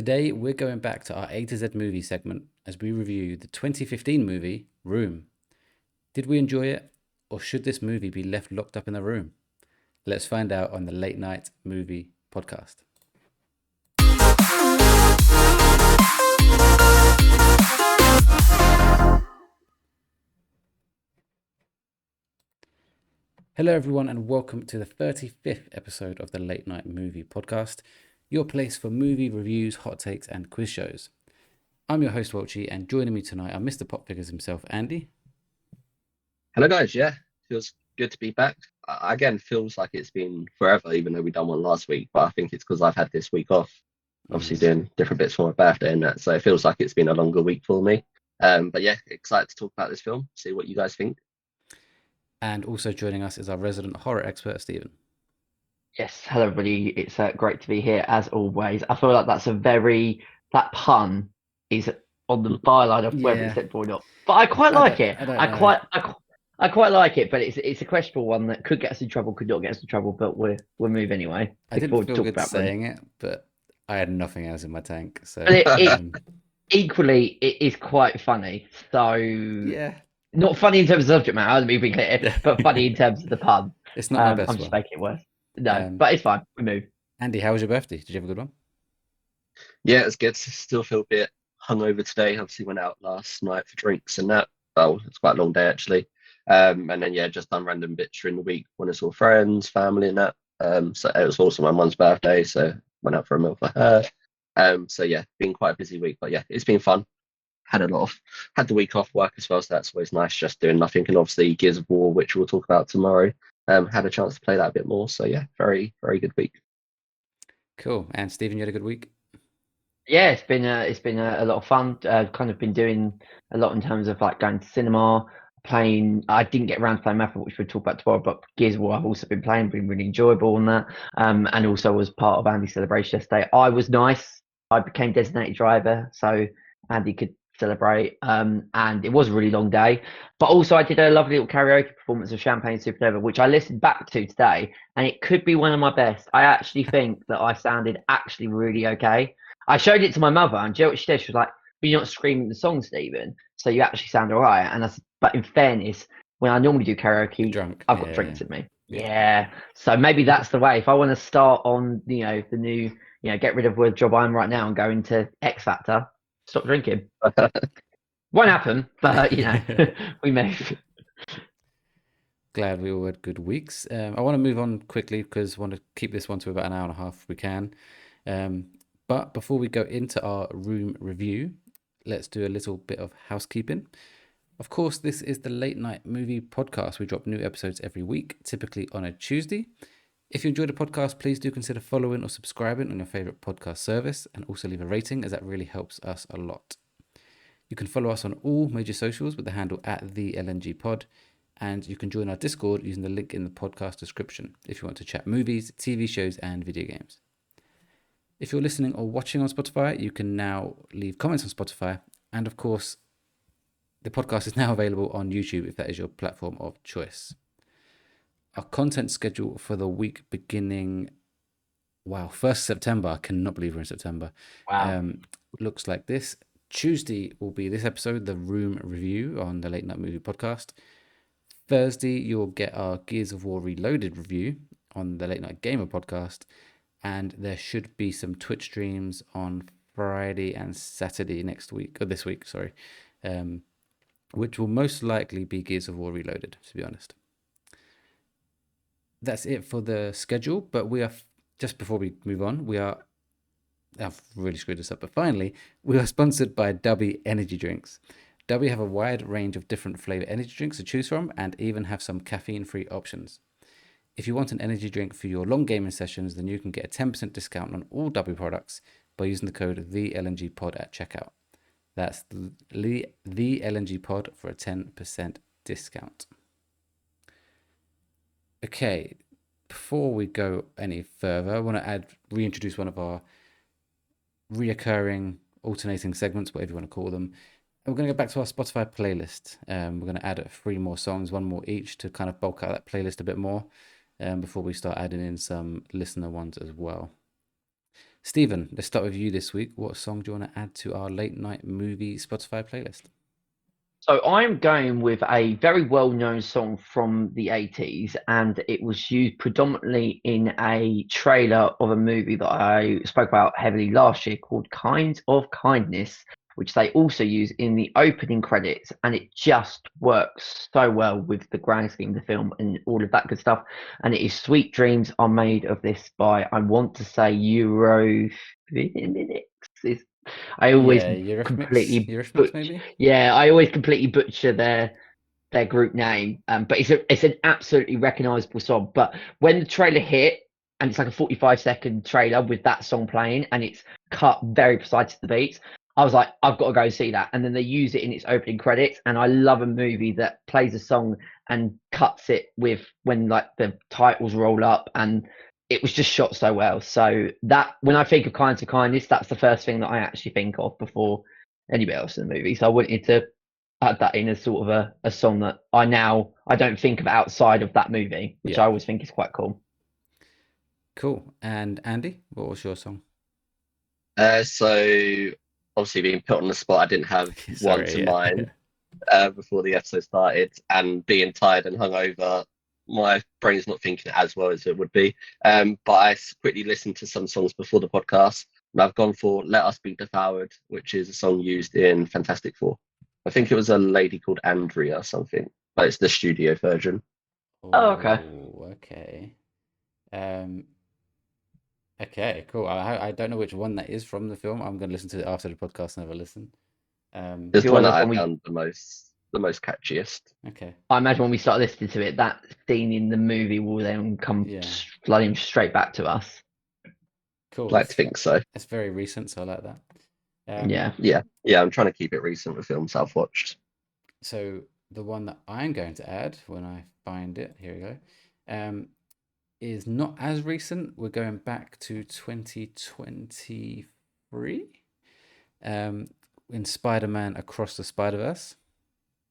Today, we're going back to our A to Z movie segment as we review the 2015 movie Room. Did we enjoy it, or should this movie be left locked up in a room? Let's find out on the Late Night Movie Podcast. Hello, everyone, and welcome to the 35th episode of the Late Night Movie Podcast, your place for movie reviews, hot takes, and quiz shows. I'm your host, Welchy, and joining me tonight are Mr. Pop Figures himself, Andy. Hello guys, feels good to be back. Again, feels like it's been forever, even though we done one last week. But I think it's because I've had this week off, obviously doing different bits for my birthday and that. So it feels like it's been a longer week for me. But yeah, excited to talk about this film, see what you guys think. And also joining us is our resident horror expert, Stephen. Yes, hello everybody. It's great to be here as always. I feel like that pun is on the byline of whether it's acceptable or not. But I quite like it. I quite like it, but it's a questionable one that could get us in trouble, could not get us in trouble, but we'll move anyway. I didn't feel good saying it, but I had nothing else in my tank. So equally, it is quite funny. So yeah, not funny in terms of subject matter, let me be clear, but funny in terms of the pun. It's not my best I'm just making it worse. No, but it's fine. We move. Andy, how was your birthday? Did you have a good one? Yeah, it's good. Still feel a bit hungover today. Obviously went out last night for drinks and that. Well, it's quite a long day actually. And then just done random bits during the week when I saw friends, family and that. So it was also my mum's birthday, so went out for a meal for her. So yeah, been quite a busy week, but yeah, it's been fun. Had the week off work as well, so that's always nice, just doing nothing. And obviously Gears of War, which we'll talk about tomorrow. Had a chance to play that a bit more, so yeah, very, very good week. Cool. And Stephen, you had a good week? Yeah, it's been a lot of fun. Kind of been doing a lot in terms of like going to cinema, playing. I didn't get around to playing Mafia, which we'll talk about tomorrow, but Gears of War I've also been playing, been really enjoyable on that. And also was part of Andy's celebration yesterday. I was nice. I became designated driver, so Andy could celebrate. And it was a really long day, but also I did a lovely little karaoke performance of Champagne Supernova, which I listened back to today, and it could be one of my best. I actually think that I sounded actually really okay. I showed it to my mother, and do you know what she did? She was like, "But you're not screaming the song, Stephen, so you actually sound all right." And I said, but in fairness, when I normally do karaoke, I've got drinks with me. Yeah. So maybe that's the way. If I want to start on, the new, get rid of the job I'm right now and go into X Factor, stop drinking. Won't happen, but we move. Glad we all had good weeks. I want to move on quickly because I want to keep this one to about an hour and a half if we can. But before we go into our Room review, let's do a little bit of housekeeping. Of course, this is the Late Night Movie Podcast. We drop new episodes every week, typically on a Tuesday. If you enjoy the podcast, please do consider following or subscribing on your favorite podcast service, and also leave a rating, as that really helps us a lot. You can follow us on all major socials with the handle @TheLNGPod, and you can join our Discord using the link in the podcast description if you want to chat movies, TV shows, and video games. If you're listening or watching on Spotify, you can now leave comments on Spotify. And of course, the podcast is now available on YouTube if that is your platform of choice. Our content schedule for the week beginning, 1st September. I cannot believe we're in September. Wow. Looks like this. Tuesday will be this episode, the Room review on the Late Night Movie Podcast. Thursday, you'll get our Gears of War Reloaded review on the Late Night Gamer Podcast. And there should be some Twitch streams on Friday and Saturday this week, which will most likely be Gears of War Reloaded, to be honest. That's it for the schedule, but just before we move on, I've really screwed this up, but finally, we are sponsored by Dubby Energy Drinks. Dubby have a wide range of different flavor energy drinks to choose from, and even have some caffeine-free options. If you want an energy drink for your long gaming sessions, then you can get a 10% discount on all W products by using the code TheLNGPod at checkout. That's the LNGPod for a 10% discount. Okay, before we go any further, I want to reintroduce one of our reoccurring alternating segments, whatever you want to call them. And we're going to go back to our Spotify playlist. We're going to add 3 more songs, 1 more each, to kind of bulk out that playlist a bit more. Before we start adding in some listener ones as well. Stephen, let's start with you this week. What song do you want to add to our late night movie Spotify playlist? So I'm going with a very well-known song from the 80s, and it was used predominantly in a trailer of a movie that I spoke about heavily last year called Kind of Kindness, which they also use in the opening credits, and it just works so well with the grand scheme of the film and all of that good stuff. And it is Sweet Dreams Are Made of This by, I want to say, Is I always Yeah, Eurythmics, completely Eurythmics maybe? yeah, I always completely butcher their group name. But it's an absolutely recognizable song. But when the trailer hit, and it's like a 45-second trailer with that song playing, and it's cut very precise to the beats, I was like, I've got to go see that. And then they use it in its opening credits, and I love a movie that plays a song and cuts it with when like the titles roll up, and it was just shot so well. So that when I think of Kinds of Kindness, that's the first thing that I actually think of before anybody else in the movie. So I wanted to add that in as sort of a song that I don't think of outside of that movie, which Yeah. I always think is quite cool. Cool. And Andy, what was your song? So obviously being put on the spot, I didn't have one to mind before the episode started, and being tired and hungover, my brain's not thinking as well as it would be. But I quickly listened to some songs before the podcast, and I've gone for "Let Us Be Devoured," which is a song used in Fantastic Four. I think it was a lady called Andrea or something, but it's the studio version. Oh, okay. Okay. Okay, cool. I don't know which one that is from the film. I'm going to listen to it after the podcast and have a listen. It's the one that I found the most catchiest. Okay. I imagine when we start listening to it, that scene in the movie will then come flooding straight back to us. Cool. I'd like to think so. It's very recent, so I like that. Yeah. I'm trying to keep it recent with films I've watched. So the one that I'm going to add when I find it, here we go, is not as recent. We're going back to 2023. In Spider-Man Across the Spider-Verse.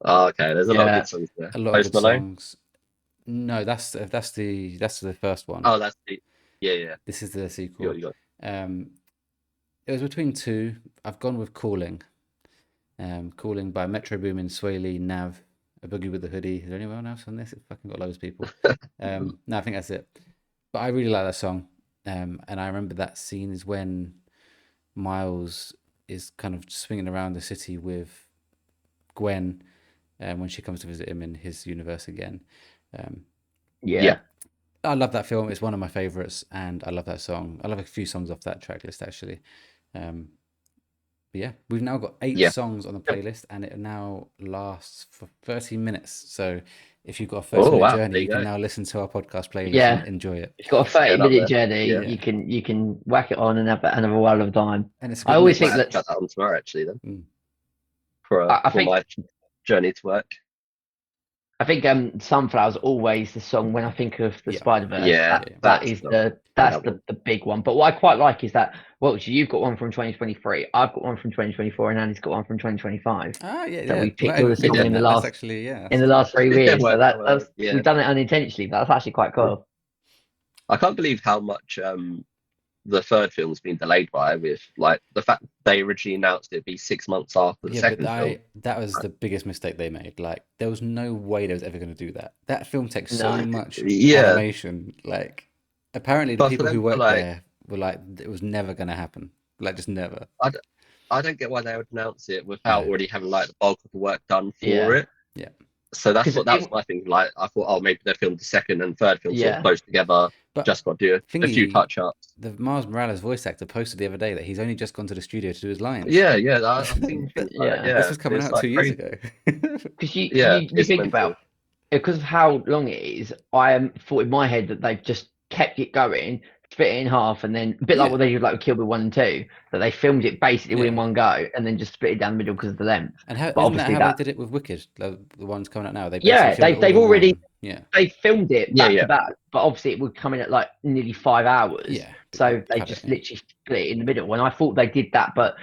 Oh, okay. There's a lot of good songs there. A lot of good songs. No, that's the first one. Oh, that's the yeah. This is the sequel. You got. It was between two. I've gone with Calling. Calling by Metro Boomin, Sway Lee, Nav, A Boogie with the Hoodie. Is there anyone else on this? It's fucking got loads of people. No, I think that's it. But I really like that song. And I remember that scene is when Miles is kind of swinging around the city with Gwen when she comes to visit him in his universe again. I love that film. It's one of my favorites, and I love that song. I love a few songs off that track list, actually. But yeah, we've now got 8 songs on the playlist, and it now lasts for 30 minutes. So if you've got a 30-minute journey, you can now listen to our podcast playlist and enjoy it. If you've got a 30-minute journey, you can whack it on and have a while of time. And I always think cut that on tomorrow, actually, then. Mm. For my journey to work. I think Sunflower's always the song when I think of the Spider-Verse. That's the big one. But what I quite like is that, you've got one from 2023, I've got one from 2024, and Andy's got one from 2025. So we picked all the songs in the last 3 years. So we've done it unintentionally, but that's actually quite cool. I can't believe how much the third film's been delayed by, with like the fact they originally announced it'd be 6 months after the second film. That was the biggest mistake they made. Like, there was no way they was ever going to do that. That film takes so much animation. Like, apparently the people who worked there were like, it was never going to happen. Like, just never. I don't get why they would announce it without already having like the bulk of the work done for it. Yeah. So that was my thing. Like, I thought, maybe they filmed the second and third film sort of close together. But just got to do a few touch-ups. The Miles Morales voice actor posted the other day that he's only just gone to the studio to do his lines. Yeah. I think, this was coming out 2 years ago. Because you think about, because of how long it is, I thought in my head that they've just kept it going, split it in half, and then a bit like what they did like with Kill Bill 1 and 2, that they filmed it basically in one go and then just split it down the middle because of the length. And how they did it with Wicked, the ones coming out now? They've already they filmed it back to back, but obviously it would come in at like nearly 5 hours. So they just literally split it in the middle. And I thought they did that, but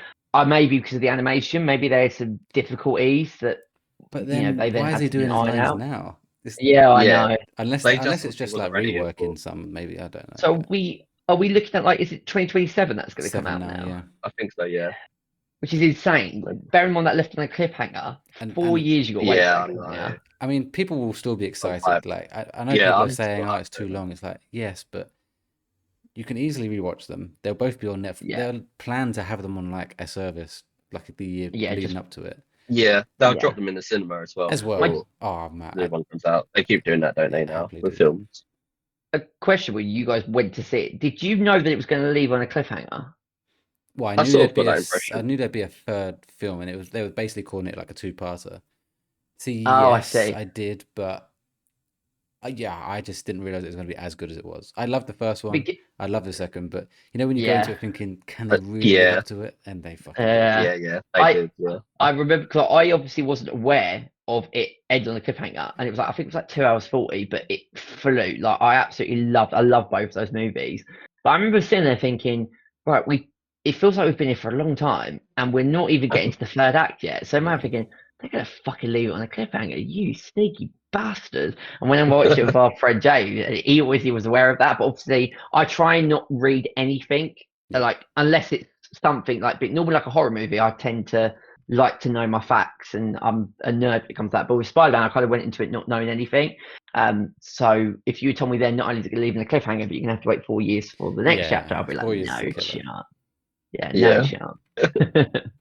maybe because of the animation, maybe there are some difficulties that. But then, why is he doing his lines now? I know. Unless it's just like reworking some, maybe, I don't know. So we are we looking at like, is it 2027 that's going to come 7 out now? yeah. I think so. Yeah. Which is insane. Bear in mind that left on a cliffhanger. And 4 years you got to wait Yeah, for I it. know. Yeah. I mean, people will still be excited. hype. Like, I know Yeah, people are I'm saying, still "Oh, it's too hyped. long." It's like, yes, but you can easily rewatch them. They'll both be on Netflix. Yeah. They'll plan to have them on like a service, like the year Yeah, leading just up to it Yeah, they'll Yeah. drop them in the cinema as well as well. My- before Oh man, the new one comes out. They keep doing that, don't they? Now happily with do. films. a question when you guys went to see it. Did you know that it was going to leave on a cliffhanger? Well, I sort of got that impression. I knew there'd be a third film, and they were basically calling it like a two-parter. See, Oh, I yes, see. I did, but yeah, I just didn't realize it was going to be as good as it was. I loved the first one. Beg- I love the second, but you know when you go into Yeah. it thinking, can they really live Yeah, up to it? And they fucking did. yeah, they I- did. Yeah, I remember because I obviously wasn't aware of it ending on a cliffhanger, and it was like I think it was like 2 hours 40, but it flew. Like I love both those movies. But I remember sitting there thinking, right, it feels like we've been here for a long time, and we're not even getting to the third act yet. So I'm Yeah. thinking they're gonna fucking leave it on a cliffhanger, you sneaky bastards. And when I watched it with our friend Jay, he was aware of that. But obviously, I try and not read anything Yeah. like unless it's something like, but normally like a horror movie, I tend to like to know my facts, and I'm a nerd when it comes to that. But with Spider-Man, I kind of went into it not knowing anything. So if you told me then not only is it going to leave in a cliffhanger, but you're going to have to wait 4 years for the next chapter, I'll be 4 like, years is a no killer. chance. Yeah, Yeah. no chance.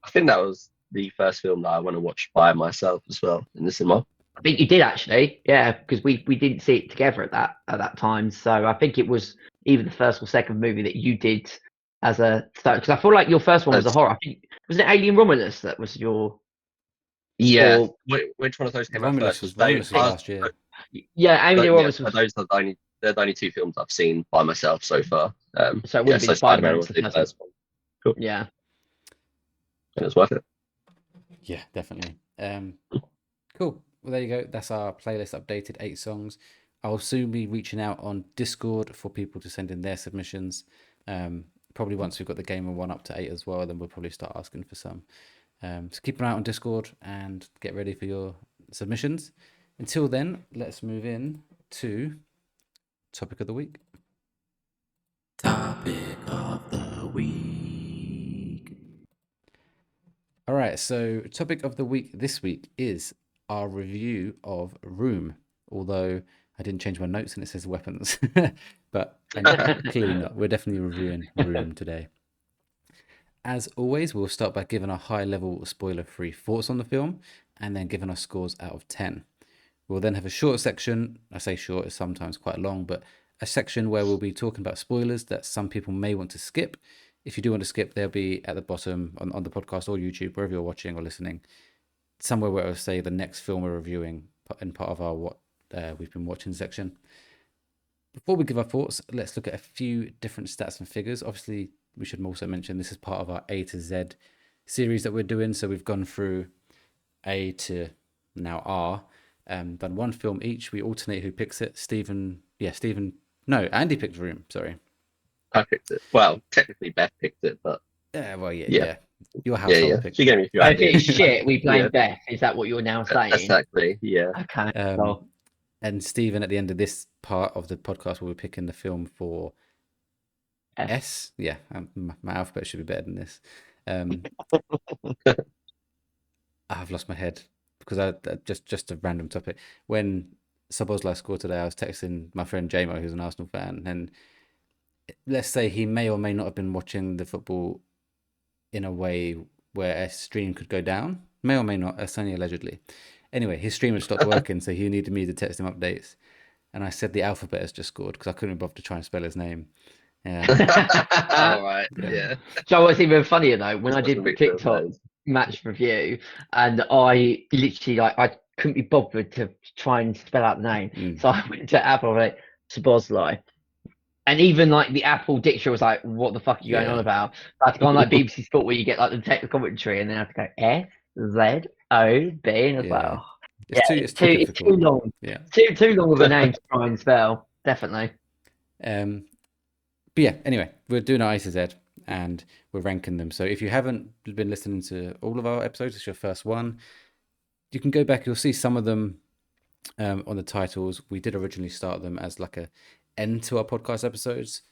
I think that was the first film that I went to watch by myself as well in the cinema. I think you did actually, yeah, because we didn't see it together at that time. So I think it was either the first or second movie that you did as a because I feel like your first one was a horror. I think was it Alien Romulus that was your Yeah, or- which one of those came out Romulus first? was last year. yeah, Alien Romulus was. They're the only two films I've seen by myself so far. So it would have been Spider-Man was was the the first one. Cool. Yeah. It was worth it. Yeah, definitely. Cool. Well, there you go. That's our playlist updated, 8 songs. I'll soon be reaching out on Discord for people to send in their submissions. Probably once we've got the game of 1 up to 8 as well, then we'll probably start asking for some. So keep an eye out on Discord and get ready for your submissions. Until then, let's move in to topic of the week. Topic of the week. All right, so topic of the week this week is our review of Room. Although I didn't change my notes and it says weapons, but clearly not. We're definitely reviewing Room today. As always, we'll start by giving our high-level spoiler-free thoughts on the film and then giving our scores out of 10. We'll then have a short section. I say short, it's sometimes quite long, but a section where we'll be talking about spoilers that some people may want to skip. If you do want to skip, they'll be at the bottom on the podcast or YouTube, wherever you're watching or listening, somewhere where it'll say the next film we're reviewing in part of our what we've been watching section. Before we give our thoughts, let's look at a few different stats and figures. Obviously, we should also mention this is part of our A to Z series that we're doing. So we've gone through A to now R, done one film each. We alternate who picks it. Andy picked Room, sorry. I picked it. Well, technically Beth picked it, but Yeah. Your household picked She gave me a few If ideas. it's shit, we blame Yeah. Beth. Is that what you're now saying? Exactly. Yeah. Okay. it. And Stephen, at the end of this part of the podcast, will be picking the film for F. S. Yeah, my alphabet should be better than this. I've lost my head because I just a random topic. When Szoboszlai scored today, I was texting my friend Jamo, who's an Arsenal fan, and let's say he may or may not have been watching the football in a way where a stream could go down. May or may not. That's only allegedly. Anyway, his stream had stopped working, so he needed me to text him updates. And I said the alphabet has just scored because I couldn't bother to try and spell his name. Yeah. All right. Yeah. So what's even funnier though, when I did Wasn't a big TikTok film, match review, and I literally I couldn't be bothered to try and spell out the name, so I went to Apple like Szoboszlai, and even like the Apple dictionary was like, "What the fuck are you going on about?" I had to go on like BBC Sport where you get like the text commentary, and then I have to go SZOB, and it's like, oh, It's too long. Yeah. Too long of a name to try and spell. Definitely. But yeah, anyway, we're doing our A to Z and we're ranking them. So if you haven't been listening to all of our episodes, it's your first one, you can go back. You'll see some of them on the titles. We did originally start them as like a end to our podcast episodes.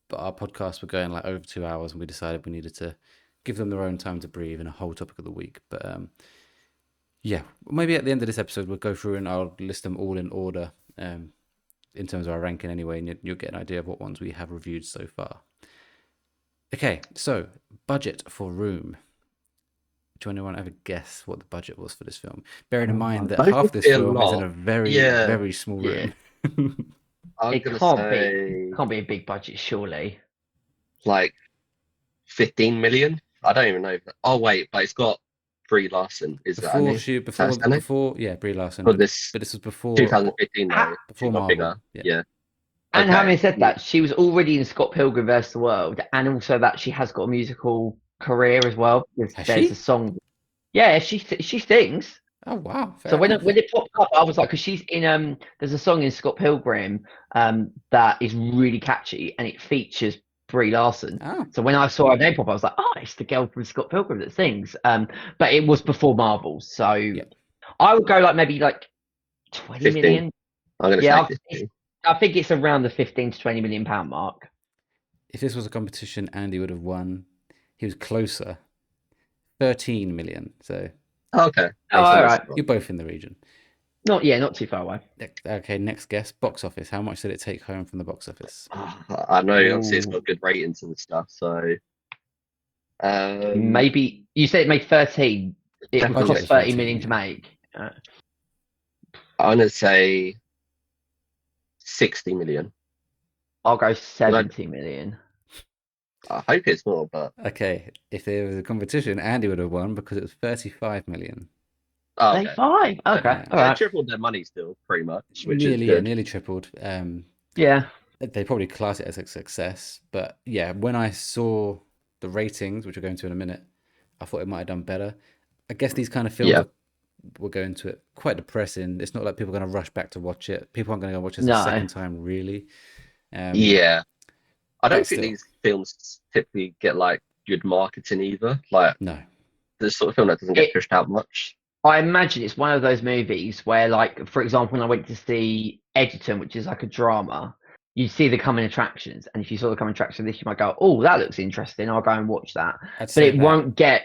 but our podcasts were going like over 2 hours, and we decided we needed to give them their own time to breathe and a whole topic of the week. But yeah, maybe at the end of this episode we'll go through and I'll list them all in order in terms of our ranking anyway, and you'll get an idea of what ones we have reviewed so far. Okay, so budget for Room. Do anyone ever guess what the budget was for this film? Bearing in mind that half this film is in a very, very small room. It can't be a big budget, surely. Like 15 million? I don't even know. Oh wait, but it's got Brie Larson. Is that before Brie Larson. But this was before 2015 though. Before Marvel. Bigger. Yeah. And having said that, she was already in Scott Pilgrim vs. the World, and also that she has got a musical career as well. There's a song. Yeah, she sings. Oh wow! So when it popped up, I was like, because she's in there's a song in Scott Pilgrim that is really catchy, and it features Brie Larson. Oh. So when I saw her name pop, I was like, oh, it's the girl from Scott Pilgrim that sings. But it was before Marvel, so I would go like maybe like 20 15. million. I'm gonna say 15. I think it's around the 15 to 20 million pound mark. If this was a competition, Andy would have won. He was closer. 13 million. So okay. Oh, all right. You're both in the region. Not too far away. Okay, next guess. Box office. How much did it take home from the box office? I know obviously it's got good ratings and stuff, so maybe you said it made 13. It would cost 30 million to make. I'm gonna say 60 million. I'll go 70 million. I hope it's more, but okay. If there was a competition, Andy would have won because it was 35 million. Oh, okay. 35. Okay, all right. They tripled their money still, pretty much, which nearly, is good. Nearly tripled. Yeah. They probably class it as a success, but yeah, when I saw the ratings, which we'll go into in a minute, I thought it might have done better. I guess these kind of films will go into it quite depressing. It's not like people are going to rush back to watch it. People aren't going to go watch it a second time, really. I don't think these films typically get like good marketing either. Like, no, the sort of film that doesn't get pushed out much. I imagine it's one of those movies where, like, for example, when I went to see Eddington, which is like a drama, you see the coming attractions, and if you saw the coming attraction this, you might go, "Oh, that looks interesting. I'll go and watch that." But it won't get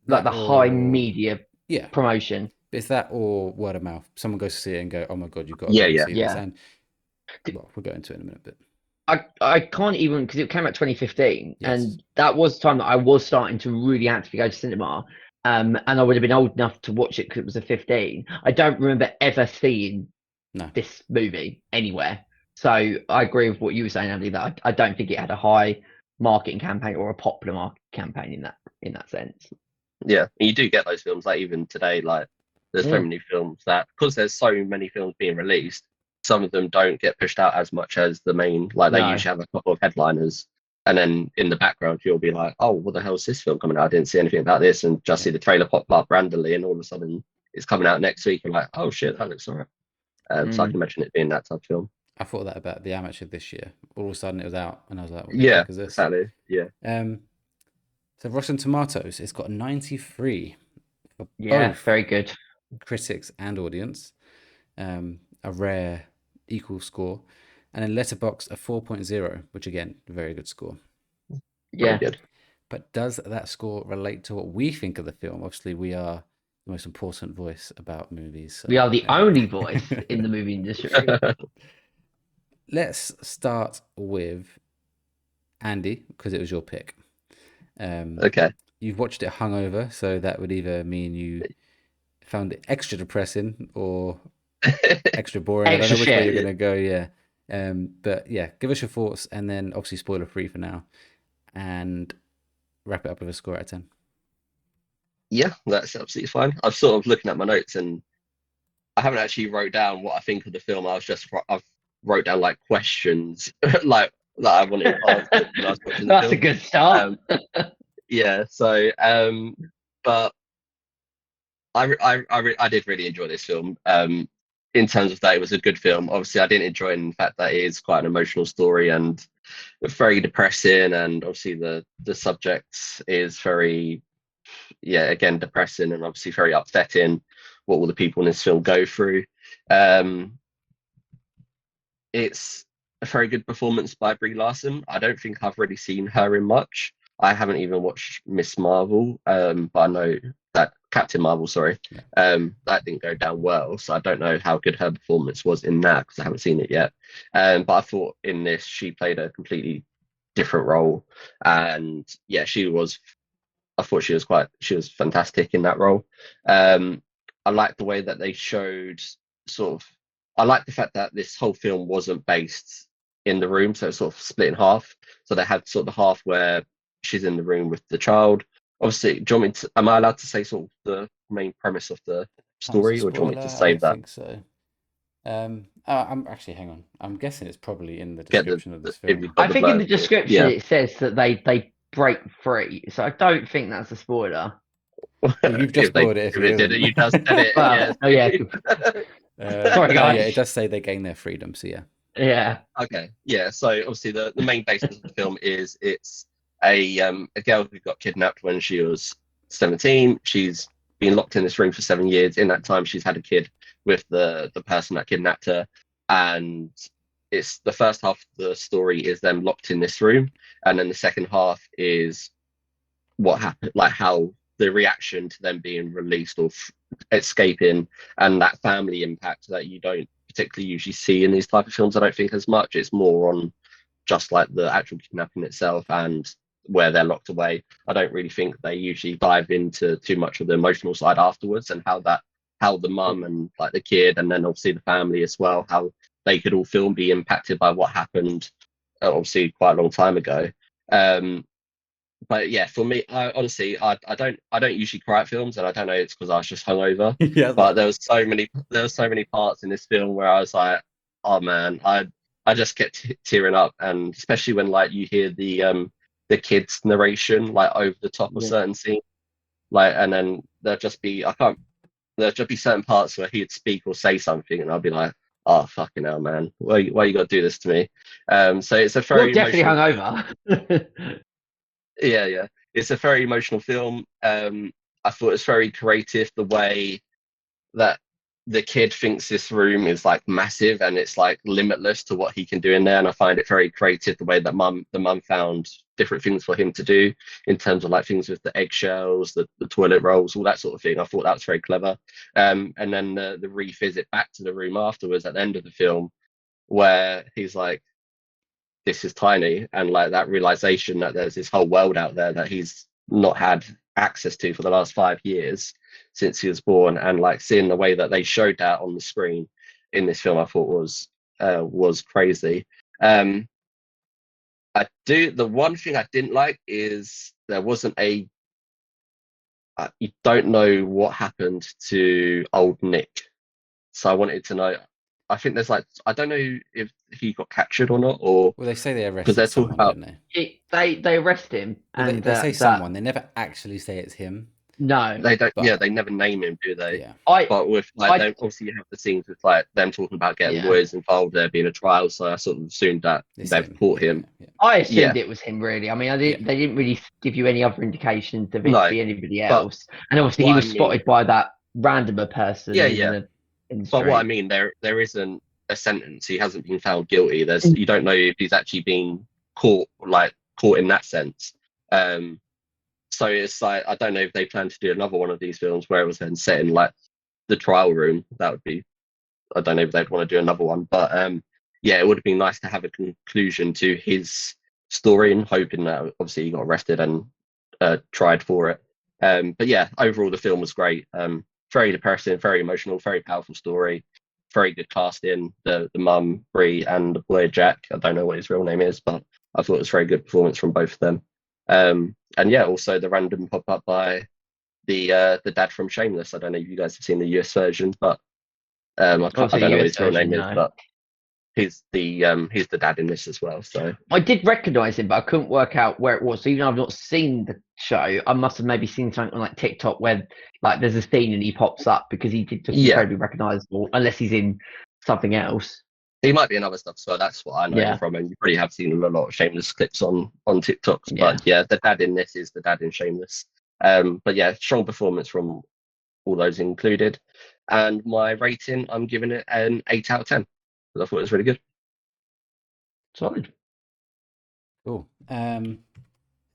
like the high media promotion. It's that or word of mouth. Someone goes to see it and go, "Oh my god, you've got to see this." And well, we'll go into it in a minute, but. I can't even, because it came out 2015, and that was the time that I was starting to really actively go to cinema, and I would have been old enough to watch it because it was a 15. I don't remember ever seeing this movie anywhere. So I agree with what you were saying, Andy, that I don't think it had a high marketing campaign or a popular marketing campaign in that sense. Yeah, and you do get those films, like even today, like there's so many films that, because there's so many films being released, some of them don't get pushed out as much as the main, like they usually have a couple of headliners, and then in the background you'll be like, oh, what the hell is this film coming out? I didn't see anything about this, and just see the trailer pop up randomly, and all of a sudden it's coming out next week. You're like, oh shit, that looks alright. So I can imagine it being that type of film. I thought that about The Amateur this year. All of a sudden it was out, and I was like, what yeah, is this? Exactly. Yeah. So Rotten Tomatoes, it's got 93 for both very good critics and audience. A rare equal score, and then Letterboxd a 4.0, which again, very good score. Yeah. Good. But does that score relate to what we think of the film? Obviously, we are the most important voice about movies. So, we are the only voice in the movie industry. Let's start with Andy, because it was your pick. Okay. You've watched it hungover, so that would either mean you found it extra depressing or extra boring. I don't know which way you're gonna go. But yeah, give us your thoughts, and then obviously spoiler free for now, and wrap it up with a score out of 10. Yeah, that's absolutely fine. I'm sort of looking at my notes, and I haven't actually wrote down what I think of the film. I've wrote down like questions like that I wanted to ask when I was watching the film. That's a good start. But I did really enjoy this film. In terms of that, it was a good film. Obviously, I didn't enjoy it in the fact that it is quite an emotional story and very depressing. And obviously, the subject is very, again, depressing and obviously very upsetting. What will the people in this film go through? It's a very good performance by Brie Larson. I don't think I've really seen her in much. I haven't even watched Miss Marvel, but I know that Captain Marvel, sorry, that didn't go down well. So I don't know how good her performance was in that because I haven't seen it yet. But I thought in this she played a completely different role, and yeah, she was. I thought she was fantastic in that role. I like the way that they showed sort of. I like the fact that this whole film wasn't based in the room, so it's sort of split in half. So they had sort of the half where she's in the room with the child. Obviously, do you want me to, am I allowed to say sort of the main premise of the Oh, it's a story, or do you want me spoiler? to I save don't that? think so. I'm actually, hang on. I'm guessing it's probably in the Get description of this if film. you've got I the think in the blurb. description Yeah. it says that they break free, so I don't think that's a spoiler. Well, you've just spoiled it if if it it did it, isn't. you just said it. Well, oh yeah, sorry Oh yeah, guys. it does say they gain their freedom. So yeah. Yeah, Okay, yeah. So obviously the main basis of the film is it's a girl who got kidnapped when she was 17. She's been locked in this room for 7 years. In that time, she's had a kid with the person that kidnapped her, and it's the first half of the story is them locked in this room, and then the second half is what happened, like how the reaction to them being released or escaping, and that family impact that you don't particularly usually see in these type of films. I don't think as much. It's more on just like the actual kidnapping itself and where they're locked away. I don't really think they usually dive into too much of the emotional side afterwards and how the mum and like the kid and then obviously the family as well, how they could all feel and be impacted by what happened obviously quite a long time ago. But yeah, for me, I don't usually cry at films, and I don't know it's because I was just hungover. Yeah. But there was so many parts in this film where I was like, oh man, I just kept tearing up, and especially when like you hear the kids narration like over the top of yeah. certain scenes, like, and then there'll just be certain parts where he'd speak or say something, and I'll be like, oh fucking hell, man, why you got to do this to me? So it's a You're very definitely emotional. hungover. Yeah. It's a very emotional film. I thought it's very creative the way that the kid thinks this room is like massive and it's like limitless to what he can do in there. And I find it very creative the way that the mum found different things for him to do in terms of like things with the eggshells, the toilet rolls, all that sort of thing. I thought that was very clever. And then the revisit back to the room afterwards at the end of the film where he's like, this is tiny, and like that realization that there's this whole world out there that he's not had access to for the last 5 years since he was born, and like seeing the way that they showed that on the screen in this film I thought was crazy. The one thing I didn't like is there wasn't you don't know what happened to old Nick, so I wanted to know. I think there's like, I don't know if he got captured or not, or Well, they say they because they're arrested talking someone, about. don't they? They arrest him, Well, and they say that someone. They never actually say it's him. no, They don't. Yeah, But they never name him, do they? yeah, But with like, I obviously you have the scenes with like them talking about getting yeah, lawyers involved, there being a trial. So I sort of assumed that it's they've him. caught Yeah, him. yeah. I Yeah, assumed it was him. Really, I mean, Yeah. they didn't really give you any other indications of it to no. be anybody But else. And obviously, he what I was mean, spotted by that randomer person yeah. in the But what I street. mean, there isn't a sentence. He hasn't been found guilty. You don't know if he's actually been caught in that sense. Um, so it's like I don't know if they plan to do another one of these films where it was then set in like the trial room. That would be. I don't know if they'd want to do another one, but yeah, it would have been nice to have a conclusion to his story, and hoping that obviously he got arrested and tried for it. But yeah, overall the film was great. Very depressing, very emotional, very powerful story. Very good casting. The mum Brie and the boy Jack. I don't know what his real name is, but I thought it was a very good performance from both of them. And yeah, also the random pop up by the dad from Shameless. I don't know if you guys have seen the US version, but I Obviously, don't the know what US his real name version, is, no. but he's the dad in this as well. So I did recognise him, but I couldn't work out where it was. So even though I've not seen the show, I must have maybe seen something on like TikTok where like there's a scene and he pops up because he did look yeah, incredibly recognisable, unless he's in something else. he might be in other stuff. So that's what I know him Yeah, from, and you probably have seen a lot of Shameless clips on TikToks. yeah. But yeah, the dad in this is the dad in Shameless. But yeah, strong performance from all those included. And my rating, I'm giving it an 8 out of 10 because I thought it was really good. Solid. Cool.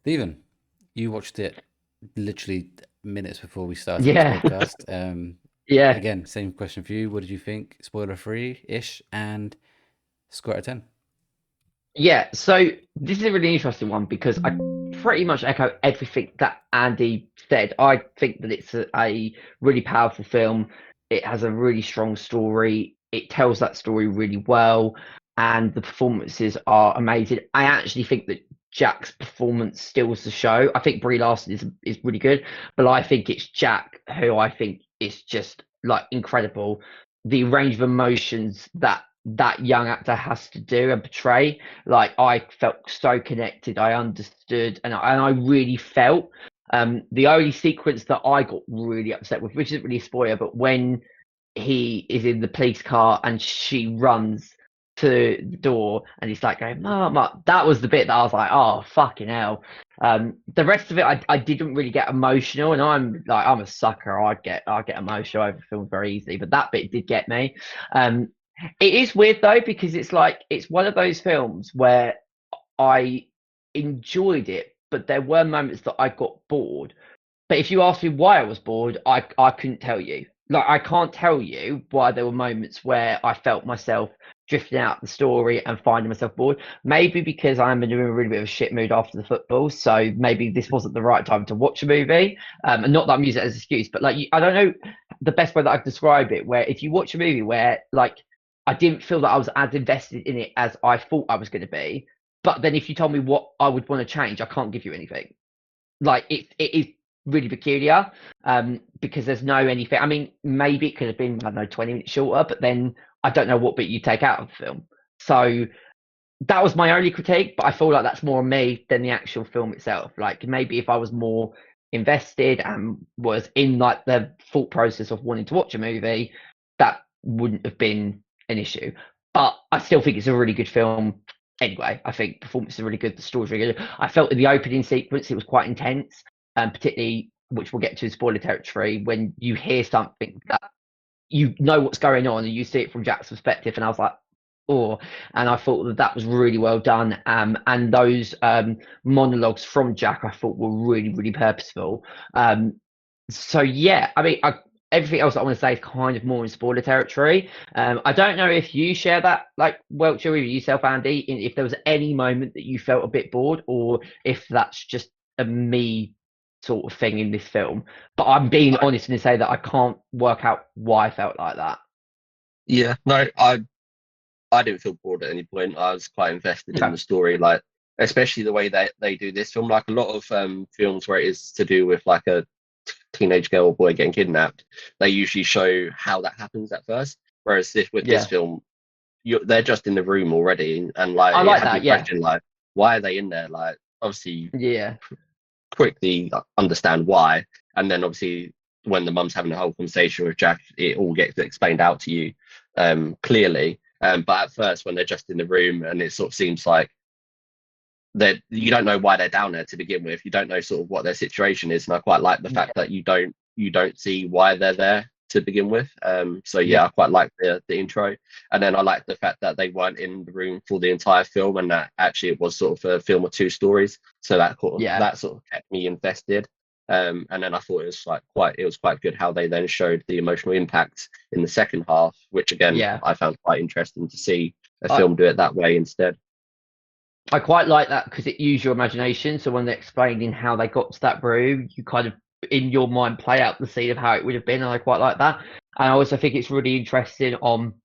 Stephen, you watched it literally minutes before we started Yeah. this podcast. Yeah. Again, same question for you. What did you think? Spoiler free ish, and score out of 10. Yeah, so this is a really interesting one because I pretty much echo everything that Andy said. I think that it's a really powerful film. It has a really strong story. It tells that story really well, and the performances are amazing. I actually think that Jack's performance steals the show. I think Brie Larson is really good, but I think it's Jack who I think is just like incredible. The range of emotions that young actor has to do and portray, like I felt so connected. I understood, and I really felt. The only sequence that I got really upset with, which isn't really a spoiler, but when he is in the police car and she runs to the door and he's like going, Mama, that was the bit that I was like, oh fucking hell. The rest of it, I didn't really get emotional, and I'm a sucker. I get emotional over films very easily, but that bit did get me. It is weird though, because it's like it's one of those films where I enjoyed it, but there were moments that I got bored. But if you ask me why I was bored, I couldn't tell you. Like I can't tell you why there were moments where I felt myself drifting out the story and finding myself bored. Maybe because I'm in a really bit of a shit mood after the football, so maybe this wasn't the right time to watch a movie. And not that I'm using it as an excuse, but like I don't know the best way that I can describe it. Where if you watch a movie where like I didn't feel that I was as invested in it as I thought I was going to be, but then if you told me what I would want to change, I can't give you anything. Like it is really peculiar, because there's no anything. I mean, maybe it could have been, I don't know, 20 minutes shorter, but then I don't know what bit you take out of the film. So that was my only critique, but I feel like that's more on me than the actual film itself. Like maybe if I was more invested and was in like the thought process of wanting to watch a movie, that wouldn't have been an issue. But I still think it's a really good film. Anyway, I think performance is really good. The story's really good. I felt in the opening sequence it was quite intense, particularly, which we'll get to in spoiler territory, when you hear something that you know what's going on and you see it from Jack's perspective. And I was like, oh, and I thought that was really well done. And those monologues from Jack, I thought were really, really purposeful. So yeah, I mean, everything else I want to say is kind of more in spoiler territory. I don't know if you share that, like Welcher, with yourself, Andy, if there was any moment that you felt a bit bored, or if that's just a me sort of thing in this film. But I'm being honest and say that I can't work out why I felt like that. Yeah, no, I didn't feel bored at any point. I was quite invested in the story, like especially the way that they do this film. Like a lot of films where it is to do with like a teenage girl or boy getting kidnapped, they usually show how that happens at first. Whereas this film, they're just in the room already, and like I like that. Question, like, why are they in there? Like, obviously, quickly understand why, and then obviously when the mum's having a whole conversation with Jack, it all gets explained out to you clearly. But at first, when they're just in the room, and it sort of seems like that you don't know why they're down there to begin with. You don't know sort of what their situation is, and I quite like the fact that you don't see why they're there to begin with. So I quite like the intro, and then I like the fact that they weren't in the room for the entire film, and that actually it was sort of a film of two stories. So that sort of kept me invested. And then I thought it was quite good how they then showed the emotional impact in the second half, which again I found quite interesting to see a film do it that way instead. I quite like that because it used your imagination. So when they're explaining how they got to that room, you kind of in your mind play out the scene of how it would have been, and I quite like that. And I also think it's really interesting on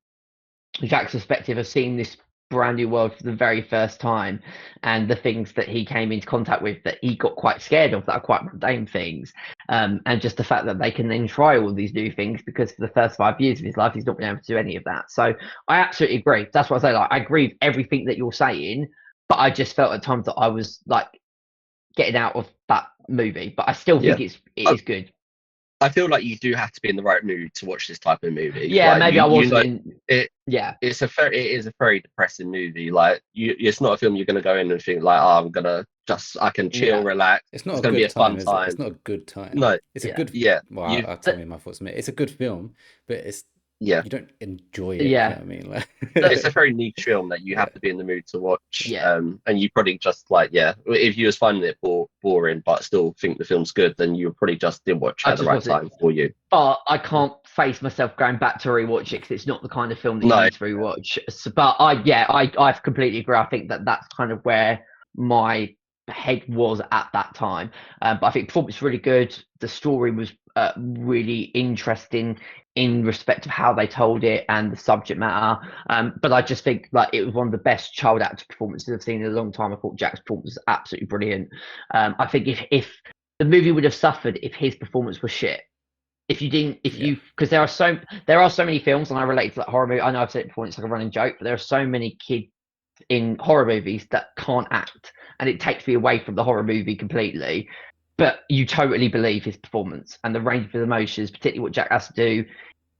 Jack's perspective of seeing this brand new world for the very first time, and the things that he came into contact with that he got quite scared of, that are quite mundane things, and just the fact that they can then try all these new things, because for the first 5 years of his life he's not been able to do any of that. So I absolutely agree. That's what I say, like I agree with everything that you're saying, but I just felt at times that I was like getting out of that movie. But I still think it is good. I feel like you do have to be in the right mood to watch this type of movie. Yeah, like, maybe I wasn't. It is a very depressing movie. Like it's not a film you're going to go in and think like, oh, I can chill, relax. It's not going to be a fun time. It's not a good time. No, it's a good. Yeah. Well, I'll tell you my thoughts. It's a good film, but it's Yeah. you don't enjoy it. You know Yeah. what I mean? Like, It's a very niche film that you yeah, have to be in the mood to watch. Yeah. And you probably just like, yeah, if you was finding it boring but still think the film's good, then you probably just didn't watch I at the just right wasn't. time for you. But I can't face myself going back to rewatch it because it's not the kind of film that you No, need to rewatch. So, but I completely agree. I think that that's kind of where my head was at that time. But I think the performance was really good. The story was really interesting in respect of how they told it and the subject matter. But I just think like it was one of the best child actor performances I've seen in a long time. I thought Jack's performance was absolutely brilliant. I think if the movie would have suffered if his performance was shit. If you didn't, if yeah, you, because there are so many films, and I relate to that horror movie. I know I've said it before, and it's like a running joke, but there are so many kids in horror movies that can't act, and it takes me away from the horror movie completely. But you totally believe his performance and the range of his emotions, particularly what Jack has to do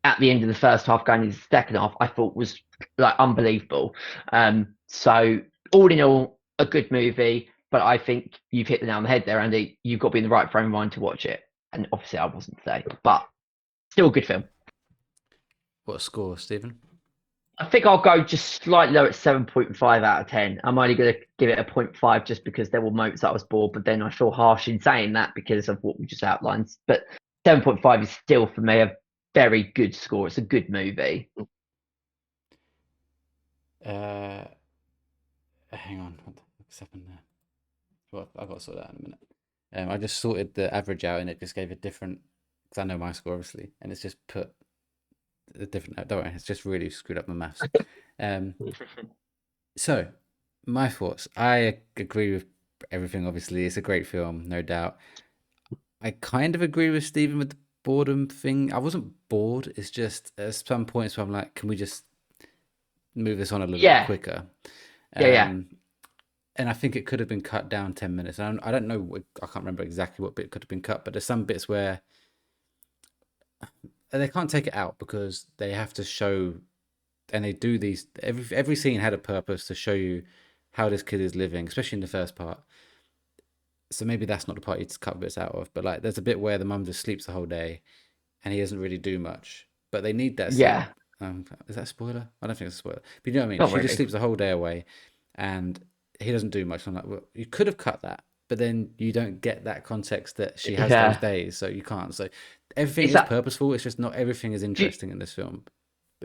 at the end of the first half, going into the second half, I thought was like unbelievable. So all in all, a good movie. But I think you've hit the nail on the head there, Andy. You've got to be in the right frame of mind to watch it. And obviously, I wasn't today, but still a good film. what score, Stephen? I think I'll go just slightly low at 7.5 out of 10. I'm only going to give it a 0.5 just because there were moments that I was bored, but then I feel harsh in saying that because of what we just outlined. But 7.5 is still, for me, a very good score. It's a good movie. Uh, hang on, what's happened there? Well, I've got to sort that out in a minute. I just sorted the average out and it just gave a different, because I know my score obviously, and it's just put a different. Don't worry, it's just really screwed up my maths. So my thoughts. I agree with everything. Obviously, it's a great film, no doubt. I kind of agree with Stephen with the boredom thing. I wasn't bored. It's just at some points where I'm like, can we just move this on a little bit Yeah, quicker? yeah. And I think it could have been cut down 10 minutes. I don't know, I can't remember exactly what bit could have been cut, but there's some bits where they can't take it out because they have to show, and they do these, every scene had a purpose to show you how this kid is living, especially in the first part. So maybe that's not the part you cut bits out of, but like there's a bit where the mum just sleeps the whole day and he doesn't really do much, but they need that Yeah, scene. Is that a spoiler? I don't think it's a spoiler, but you know what I mean? not She just really. sleeps the whole day away and he doesn't do much. I'm like, well, you could have cut that, but then you don't get that context that she has those Yeah. days, so you can't. So everything Is is that purposeful. It's just not everything is do you, interesting in this film,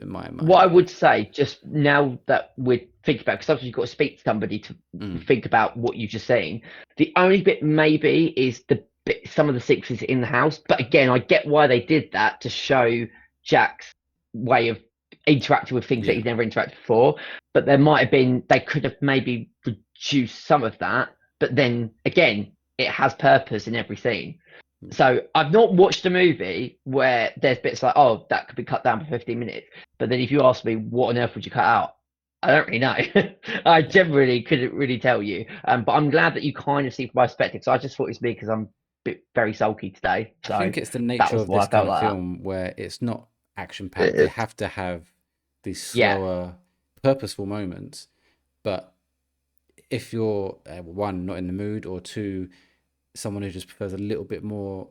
in my what I mind. would say just now that we're thinking about, because sometimes you've got to speak to somebody to Mm, think about what you've just seen. The only bit maybe is the bit, some of the sequences in the house, but again, I get why they did that to show Jack's way of interacting with things that yeah, he's never interacted before. But there might have been they could have maybe reduced some of that, but then again, it has purpose in every scene. So I've not watched a movie where there's bits like, oh, that could be cut down for 15 minutes. But then if you ask me, what on earth would you cut out? I don't really know. I yeah. generally couldn't really tell you. But I'm glad that you kind of see from my perspective. So I just thought it was me because I'm very sulky today. I So think it's the that nature was of why this I felt kind of like that. film where it's not action it packed. They is. have to have these Yeah, slower, purposeful moments. But if you're one, not in the mood, or two, someone who just prefers a little bit more,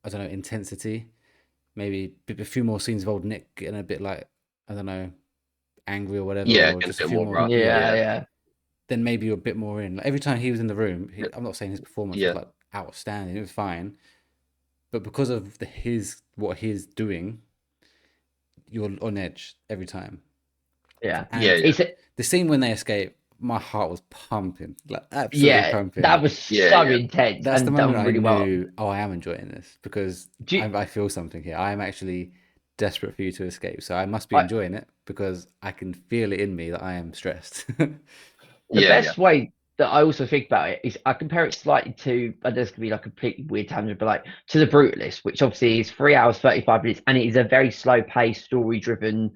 I don't know, intensity, maybe a few more scenes of old Nick getting a bit like, I don't know, angry or whatever, Yeah, or getting a just a bit few more more, rough. yeah, yeah, Yeah, yeah, then maybe you're a bit more in. Like every time he was in the room, I'm not saying his performance was yeah, like outstanding, it was fine, but because of what he's doing, you're on edge every time. yeah. yeah, And yeah, It's the scene when they escape, my heart was pumping, like absolutely yeah, that pumping. was yeah, so yeah, intense That's the and moment done I really well. knew, oh, I am enjoying this because Do you, I feel something here. I am actually desperate for you to escape. So I must be I, enjoying it because I can feel it in me that I am stressed. the yeah, yeah, best way that I also think about it is I compare it slightly to, I know this could be like a completely weird tangent, but like to the Brutalist, which obviously is 3 hours, 35 minutes, and it is a very slow paced, story driven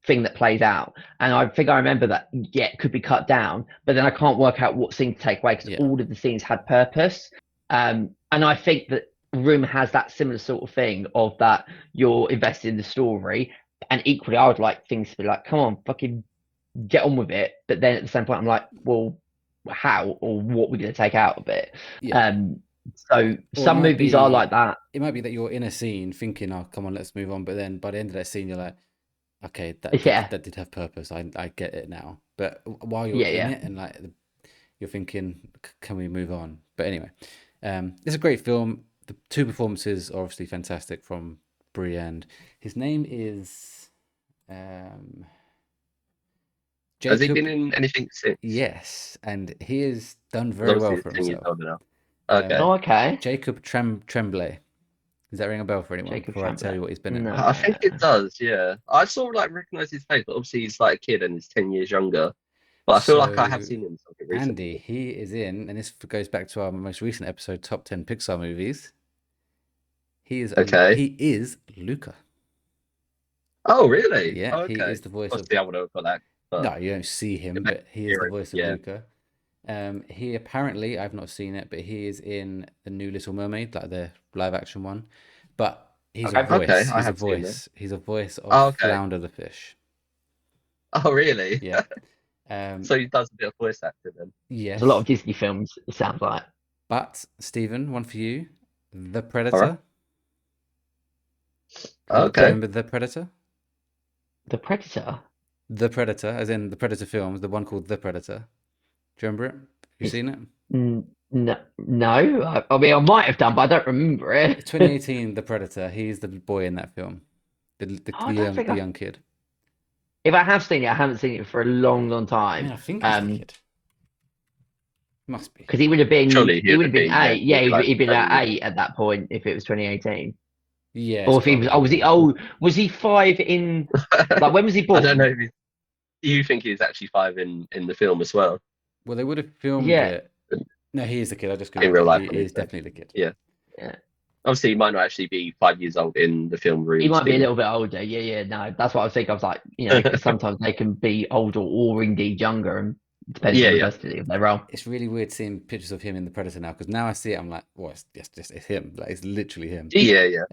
thing that plays out. And I think I remember that, yeah, it could be cut down, but then I can't work out what scene to take away because Yeah. all of the scenes had purpose. And I think that Room has that similar sort of thing of that you're invested in the story. And equally, I would like things to be like, come on, fucking get on with it. But then at the same point, I'm like, well, how or what we're going to take out of it. Yeah. Um, So Or it some might movies are be like that. it might be that you're in a scene thinking, "Oh, come on, let's move on," but then by the end of that scene, you're like, "Okay, Yeah, that did have purpose. I get it now." But while you're yeah, in yeah. it and like you're thinking, "Can we move on?" But anyway, it's a great film. The two performances are obviously fantastic from Brie, and his name is um, Has he been Jacob. in anything since? Yes, and he has done 'Cause very well obviously for he's 10 years himself. older now. Um, Okay. Oh, okay. Jacob Tremblay. Does that ring a bell for anyone? Jacob Before I tell you Tremblay. what he's been in. I think No. it does, yeah. I sort of like recognize his face, but obviously he's like a kid and he's 10 years younger. But I feel like I have So, seen him in something Andy, recently. he is in, and this goes back to our most recent episode, Top 10 Pixar Movies. Okay. He is Luca. Oh, really? Yeah, Oh, he okay. is the voice of. Obviously, I would have got that, but No, you don't see him, imagine but he is the hearing, voice of yeah. Luca. He apparently, I've not seen it, but he is in the new Little Mermaid, like the live action one. But he's a Okay. Okay, voice. I have seen that. He's a voice of Oh, okay. Flounder the fish. Oh, really? Yeah. So he does a bit of voice acting then. There's a lot Yes. of Disney films, it sounds like. But Stephen, one for you. The All right. Predator. Do you Okay. remember The Predator? The Predator. The Predator, as in the Predator films, the one called The Predator. Do you remember it? You Is seen it? no, no. I mean, I might have done, but I don't remember It's it. 2018, The Predator. He's the boy in that film. I don't think The young kid. if I have seen it, I haven't seen it for a long, long I mean, time. I think he's the kid. Must be. Because he would have been Surely he would have been yeah. 8. Yeah, He'd be like he'd been 7 at years 8 at that point if it was 2018. Yeah, Or it's if he got to was be. oh was he was he 5 in like when was he I born? don't know if you think he's actually 5 in the film as well, Well, they would have filmed Yeah. it. No, he is the kid. I just in googled real it. life. He I mean, is so, definitely the kid. yeah. Yeah. Obviously, he might not actually be 5 years old in the film He room might be a scene. little bit older. Yeah, yeah, no. That's what I was thinking. I was like, because sometimes they can be older or indeed younger, and depends on the Yeah. diversity of their role. It's really weird seeing pictures of him in The Predator now because now I see it, I'm like, well, it's him. Like, it's literally him. Yeah.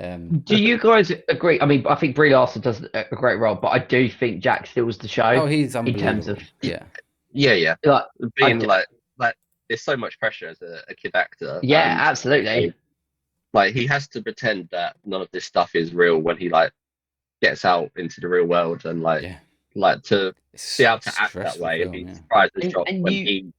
Do you guys agree? I mean, I think Brie Larson does a great role, but I do think Jack steals the show Oh, he's in terms of unbelievable. Yeah. like, Being I- like there's so much pressure as a kid actor. yeah, And absolutely. like he has to pretend that none of this stuff is real when he like gets out into the real world and Yeah. like to It's be able to a act that stressful way and film, be yeah. surprised and And- shocked and when you- he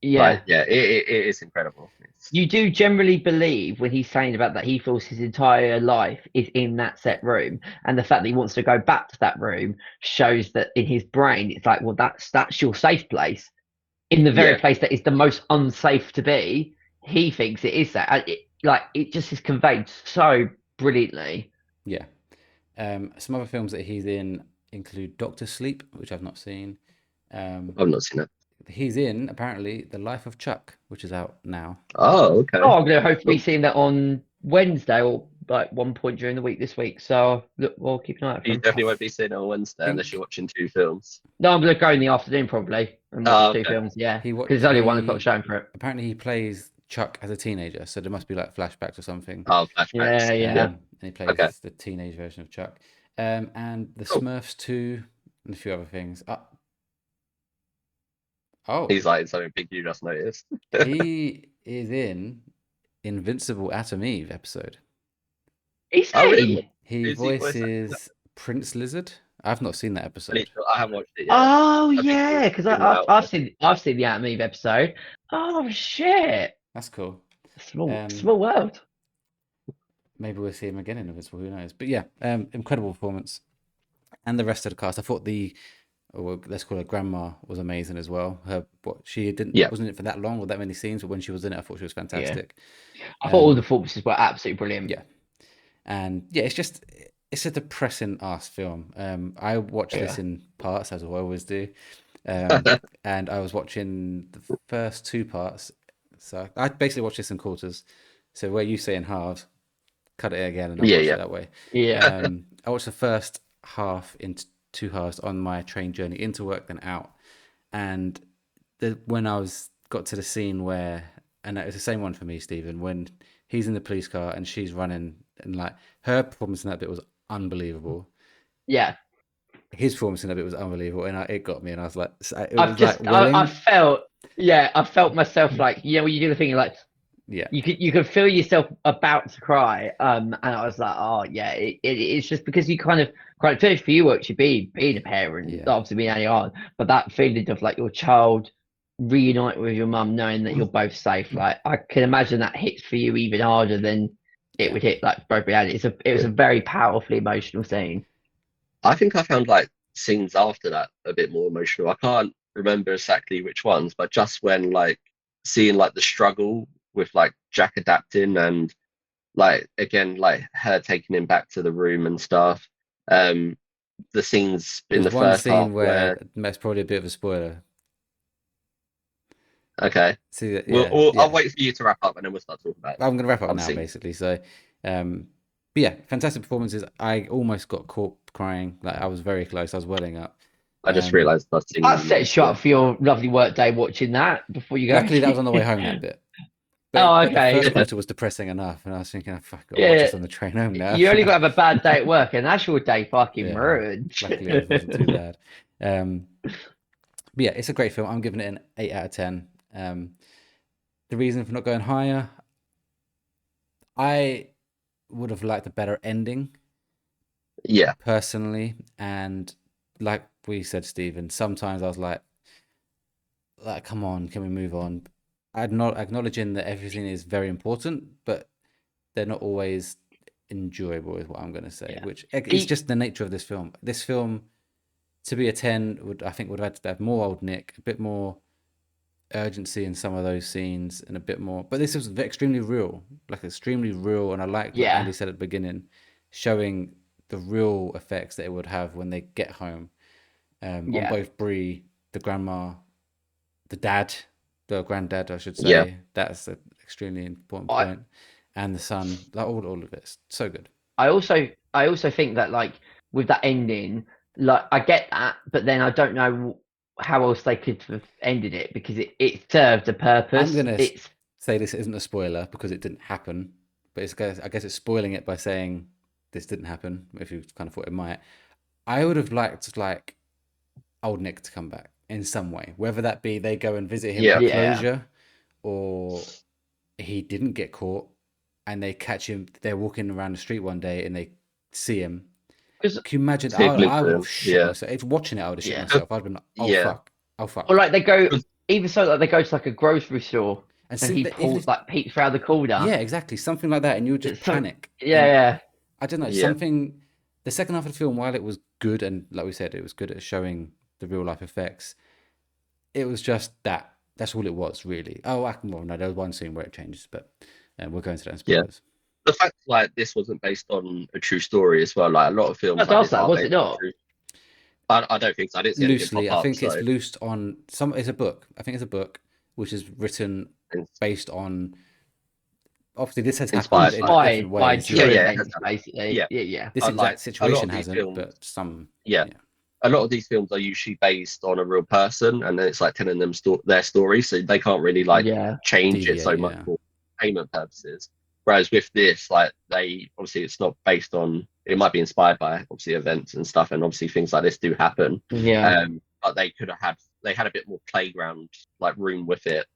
Yeah. it is incredible. You do generally believe when he's saying about that he feels his entire life is in that set room, and the fact that he wants to go back to that room shows that in his brain it's like, well, that's your safe place. In the very Yeah. place that is the most unsafe to be, he thinks it is that. It just is conveyed so brilliantly. Yeah. Some other films that he's in include Doctor Sleep, which I've not seen. I've not seen it. He's in apparently The Life of Chuck, which is out now. Oh, okay. Oh, I'm going to hopefully be seeing that on Wednesday or like one point during the week this week. So look, we'll keep an eye out for You him. definitely won't be seeing it on Wednesday unless you're watching 2 films. No, I'm going to go in the afternoon probably and watch Oh, 2 films. Yeah, He because it's only 1 o'clock showing for it. Apparently, he plays Chuck as a teenager, so there must be like flashbacks or something. Oh, flashbacks. Yeah. And he plays Okay. the teenage version of Chuck. And the Cool. Smurfs 2 and a few other things. Oh, He's like in something big you just noticed. he is in Invincible Atom Eve episode. Is Oh, he? really? He Who's he voices Prince Lizard. I've not seen that episode. I haven't watched it yet. Oh think yeah, it's because been out. I've seen the Atom Eve episode. Oh shit! That's cool. Small world. Maybe we'll see him again in Invincible. Who knows? But yeah, incredible performance, and the rest of the cast. I thought let's call her grandma was amazing as well. She wasn't in it for that long or that many scenes, but when she was in it, I thought she was fantastic. I thought all the performances were absolutely brilliant. Yeah, and yeah, it's a depressing ass film. I watched this in parts as I always do, and I was watching the first 2 parts. So I basically watched this in quarters. So where you say in halves, cut it again and I watch it that way. Yeah. I watched the first half in 2 halves on my train journey into work then out, and when I got to the scene where, and it's the same one for me, Stephen, when he's in the police car and she's running, and like her performance in that bit was unbelievable. Yeah. His performance in that bit was unbelievable, and it got me, and I was like, I felt myself like, when you do the thing, you're like, Yeah. You could feel yourself about to cry. And I was like, oh yeah, it's just because you kind of especially for you actually being a parent, Yeah. obviously being only on, but that feeling of like your child reunite with your mum, knowing that you're both safe. Like I can imagine that hits for you even harder than it would hit like both reality. It was a very powerfully emotional scene. I think I found like scenes after that a bit more emotional. I can't remember exactly which ones, but just when like seeing like the struggle with like Jack adapting and like again like her taking him back to the room and stuff. The scenes in There's the one first half scene where that's probably a bit of a spoiler. okay, See that? we'll Yeah. I'll wait for you to wrap up and then we'll start talking about I'm going to wrap up other now, scenes. basically. So, but yeah, fantastic performances. I almost got caught crying. Like I was very close. I was welling up. I just realised I've seen. That sets you up for your lovely work day watching that before you go. Luckily, that was on the way home. That bit. Oh, But the okay. first quarter was depressing enough, and I was thinking, oh, "Fuck, I'll Yeah. watch this on the train home now." You only got to have a bad day at work, and that's your day fucking Yeah. ruined. Luckily, it wasn't too bad. But yeah, it's a great film. I'm giving it an 8 out of 10. The reason for not going higher, I would have liked a better ending. Yeah. Personally, and like we said, Stephen, sometimes I was like, come on, can we move on? I'm not acknowledging that everything is very important, but they're not always enjoyable, is what I'm going to say. Yeah. Which is just the nature of this film. This film, to be a 10, would have had to have more Old Nick, a bit more urgency in some of those scenes, and a bit more. But this was extremely real, and I like what Andy said at the beginning, showing the real effects that it would have when they get home, on both Brie, the grandma, the granddad, I should say. Yeah. That's an extremely important point. And the son, like all of it. It's so good. I also think that like with that ending, like I get that, but then I don't know how else they could have ended it because it served a purpose. I'm gonna say this isn't a spoiler because it didn't happen, but I guess it's spoiling it by saying this didn't happen. If you kind of thought it might, I would have liked like Old Nick to come back in some way, whether that be they go and visit him for closure, or he didn't get caught and they catch him. They're walking around the street one day and they see him. Can you imagine? I would have shit myself. If watching it, I would have shit myself. I'd been like, oh fuck. Or like they go, even so, like they go to like a grocery store and see, he peeks around the corner. Yeah, exactly, something like that, and you would just panic. Yeah. I don't know, something. The second half of the film, while it was good, and like we said, it was good at showing the real life effects. It was just that. That's all it was, really. There was one scene where it changes, but we'll go into that in spoilers. The fact like this wasn't based on a true story as well, like a lot of films. Was it not? I don't think so. I didn't see loosely. I think it's loosed on some. It's a book. I think it's a book which is written based on. Obviously, this has happened in different ways. Basically. Yeah. This exact situation hasn't, but some. Yeah. A lot of these films are usually based on a real person, and then it's like telling them their story, so they can't really change it so much for payment purposes. Whereas with this, like they obviously it's not based on. It might be inspired by obviously events and stuff, and obviously things like this do happen. Yeah. But they could have had a bit more playground like room with it.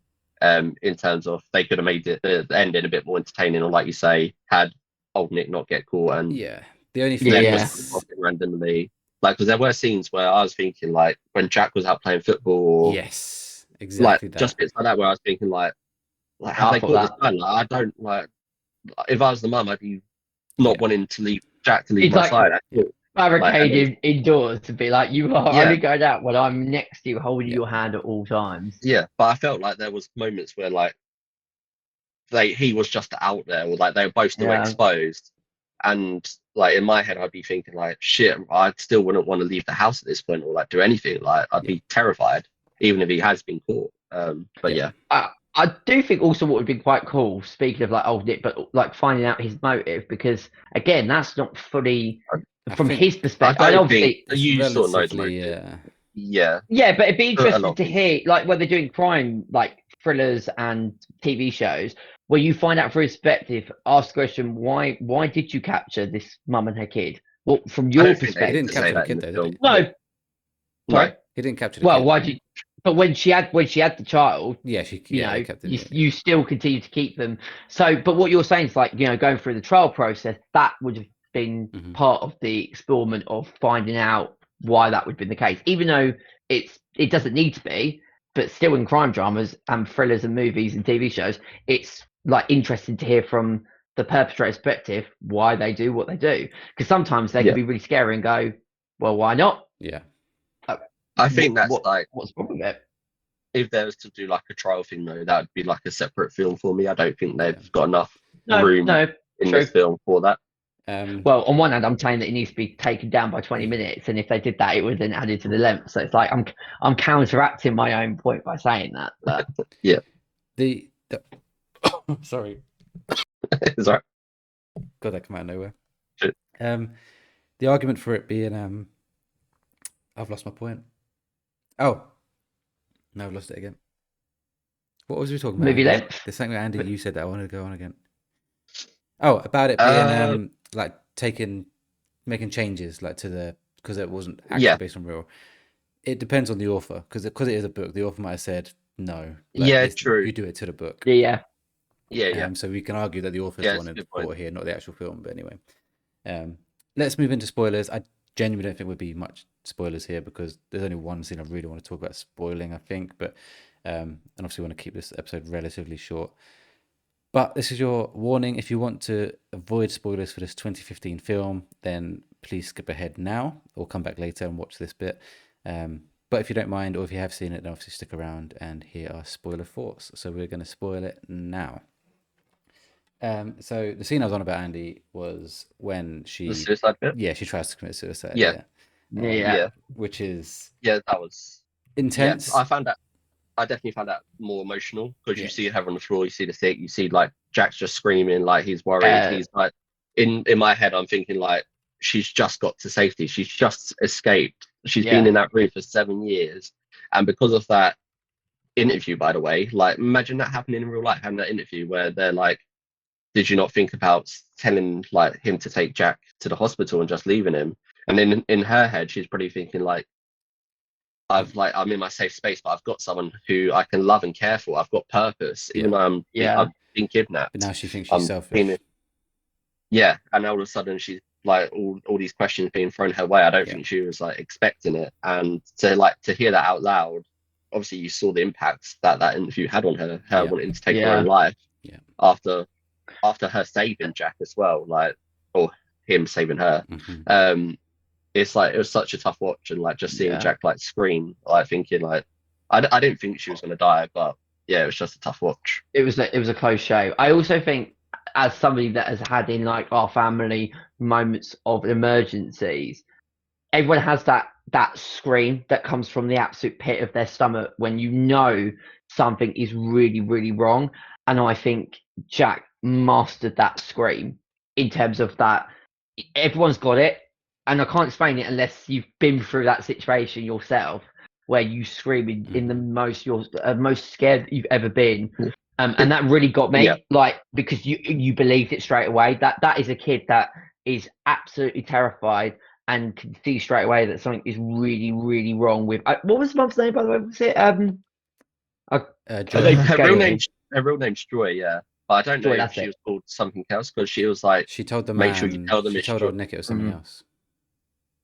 In terms of they could have made the ending a bit more entertaining, or like you say, had Old Nick not get caught and the only thing was randomly. Like, because there were scenes where I was thinking, like, when Jack was out playing football, or yes, exactly, like just bits like that, where I was thinking, like how they caught this man? Like, I don't like. If I was the mum, I'd be not wanting to leave Jack to leave my side. Barricaded indoors to be like, you are only going out when I'm next to you, holding your hand at all times. Yeah, but I felt like there was moments where like he was just out there, or like they were both still exposed. And like in my head, I'd be thinking like, shit, I still wouldn't want to leave the house at this point or like do anything. Like I'd be terrified, even if he has been caught. But yeah. I do think also what would be quite cool, speaking of like Old Nick, but like finding out his motive, because again, that's not fully from his perspective. I don't obviously, think you sort of know the motive. Yeah, but it'd be interesting to hear, like when they're doing crime, like thrillers and TV shows, where you find out from his perspective, ask the question, why did you capture this mum and her kid? Well, from your perspective, he didn't capture the kid, though, did he? No, sorry, he didn't capture the kid. Well, why did you? But when she had the child, Yeah, they kept it. you still continue to keep them. So, but what you're saying is like, going through the trial process, that would have been part of the experiment of finding out why that would have been the case, even though it doesn't need to be, but still in crime dramas and thrillers and movies and TV shows, it's like interesting to hear from the perpetrator's perspective why they do what they do, because sometimes they can be really scary and go, well, why not? Yeah. I think that's what's the problem with it? If there was to do like a trial thing though, that would be like a separate film for me. I don't think they've got enough room in this film for that. Well, on one hand, I'm saying that it needs to be taken down by 20 minutes, and if they did that, it would then added to the length. So it's like I'm counteracting my own point by saying that. But yeah, the sorry, it's all right. God, that came out of nowhere. Shit. The argument for it being I've lost my point. Oh, no, I've lost it again. What was we talking about? Movie length. There's something, Andy, you said that I wanted to go on again. Oh, about it being like making changes like to because it wasn't actually based on real. It depends on the author, because it is a book. The author might have said no. True. You do it to the book. Yeah. So we can argue that the author's wanted to put here, not the actual film. But anyway, let's move into spoilers. I genuinely don't think there'll be much spoilers here, because there's only one scene I really want to talk about spoiling, I think. But and obviously want to keep this episode relatively short. But this is your warning. If you want to avoid spoilers for this 2015 film, then please skip ahead now or come back later and watch this bit. But if you don't mind, or if you have seen it, then obviously stick around and hear our spoiler thoughts. So we're going to spoil it now. So the scene I was on about, Andy, was when the suicide bit? Yeah, she tries to commit suicide. Yeah. Which is that was intense. Yeah, I definitely found that more emotional, because you see her on the floor, you see the sick, you see like Jack's just screaming, like he's worried. He's like, in my head, I'm thinking like, she's just got to safety. She's just escaped. She's been in that room for 7 years, and because of that interview, by the way, like imagine that happening in real life, having that interview where they're like, did you not think about telling like him to take Jack to the hospital and just leaving him? And then in her head, she's probably thinking like, I'm in my safe space, but I've got someone who I can love and care for. I've got purpose, even though I've been kidnapped. But now she thinks she's selfish. And all of a sudden she's like all these questions being thrown her way. I don't think she was like expecting it, and to hear that out loud. Obviously, you saw the impact that interview had on her. Wanting to take her own life. Yeah. After her saving Jack as well, or him saving her. Mm-hmm. It's like, it was such a tough watch, and like just seeing Jack like scream, like thinking like, I didn't think she was going to die, but yeah, it was just a tough watch. It was a close show. I also think, as somebody that has had in like our family moments of emergencies, everyone has that scream that comes from the absolute pit of their stomach when you know something is really, really wrong. And I think Jack mastered that scream in terms of that. Everyone's got it. And I can't explain it unless you've been through that situation yourself, where you scream in the most scared that you've ever been, and that really got me. Like, because you believed it straight away. That is a kid that is absolutely terrified and can see straight away that something is really, really wrong with. What was the mum's name, by the way? Was it her real name's Joy? Yeah. But I don't know if she was called something else, because she was like, she told the make sure you tell them. She told old Nick it was something else.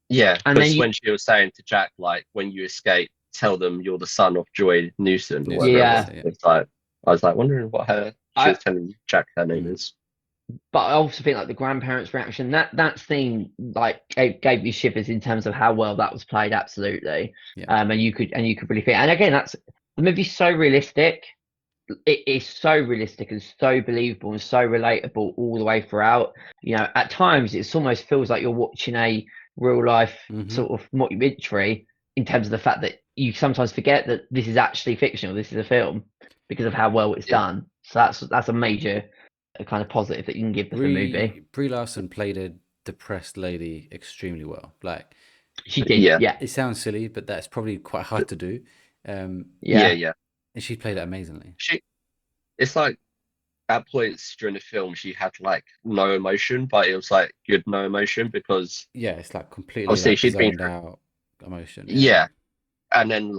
Yeah, and then when she was saying to Jack, like, when you escape, tell them you're the son of Joy Newson. It's like, I was like wondering what she was telling Jack her name is. But I also think like the grandparents' reaction, that scene like gave me shivers in terms of how well that was played. Absolutely, and you could really feel. And again, the movie's so realistic. It is so realistic and so believable and so relatable all the way throughout. At times it almost feels like you're watching a real life sort of mockumentary, in terms of the fact that you sometimes forget that this is actually fictional, this is a film, because of how well it's done. So that's a major kind of positive that you can give the movie. Brie Larson played a depressed lady extremely well. Like, she did. Yeah. It sounds silly, but that's probably quite hard to do. And she played it amazingly. It's like, at points during the film, she had like no emotion, but it was like good no emotion, because it's like completely like, she'd been out emotion. and then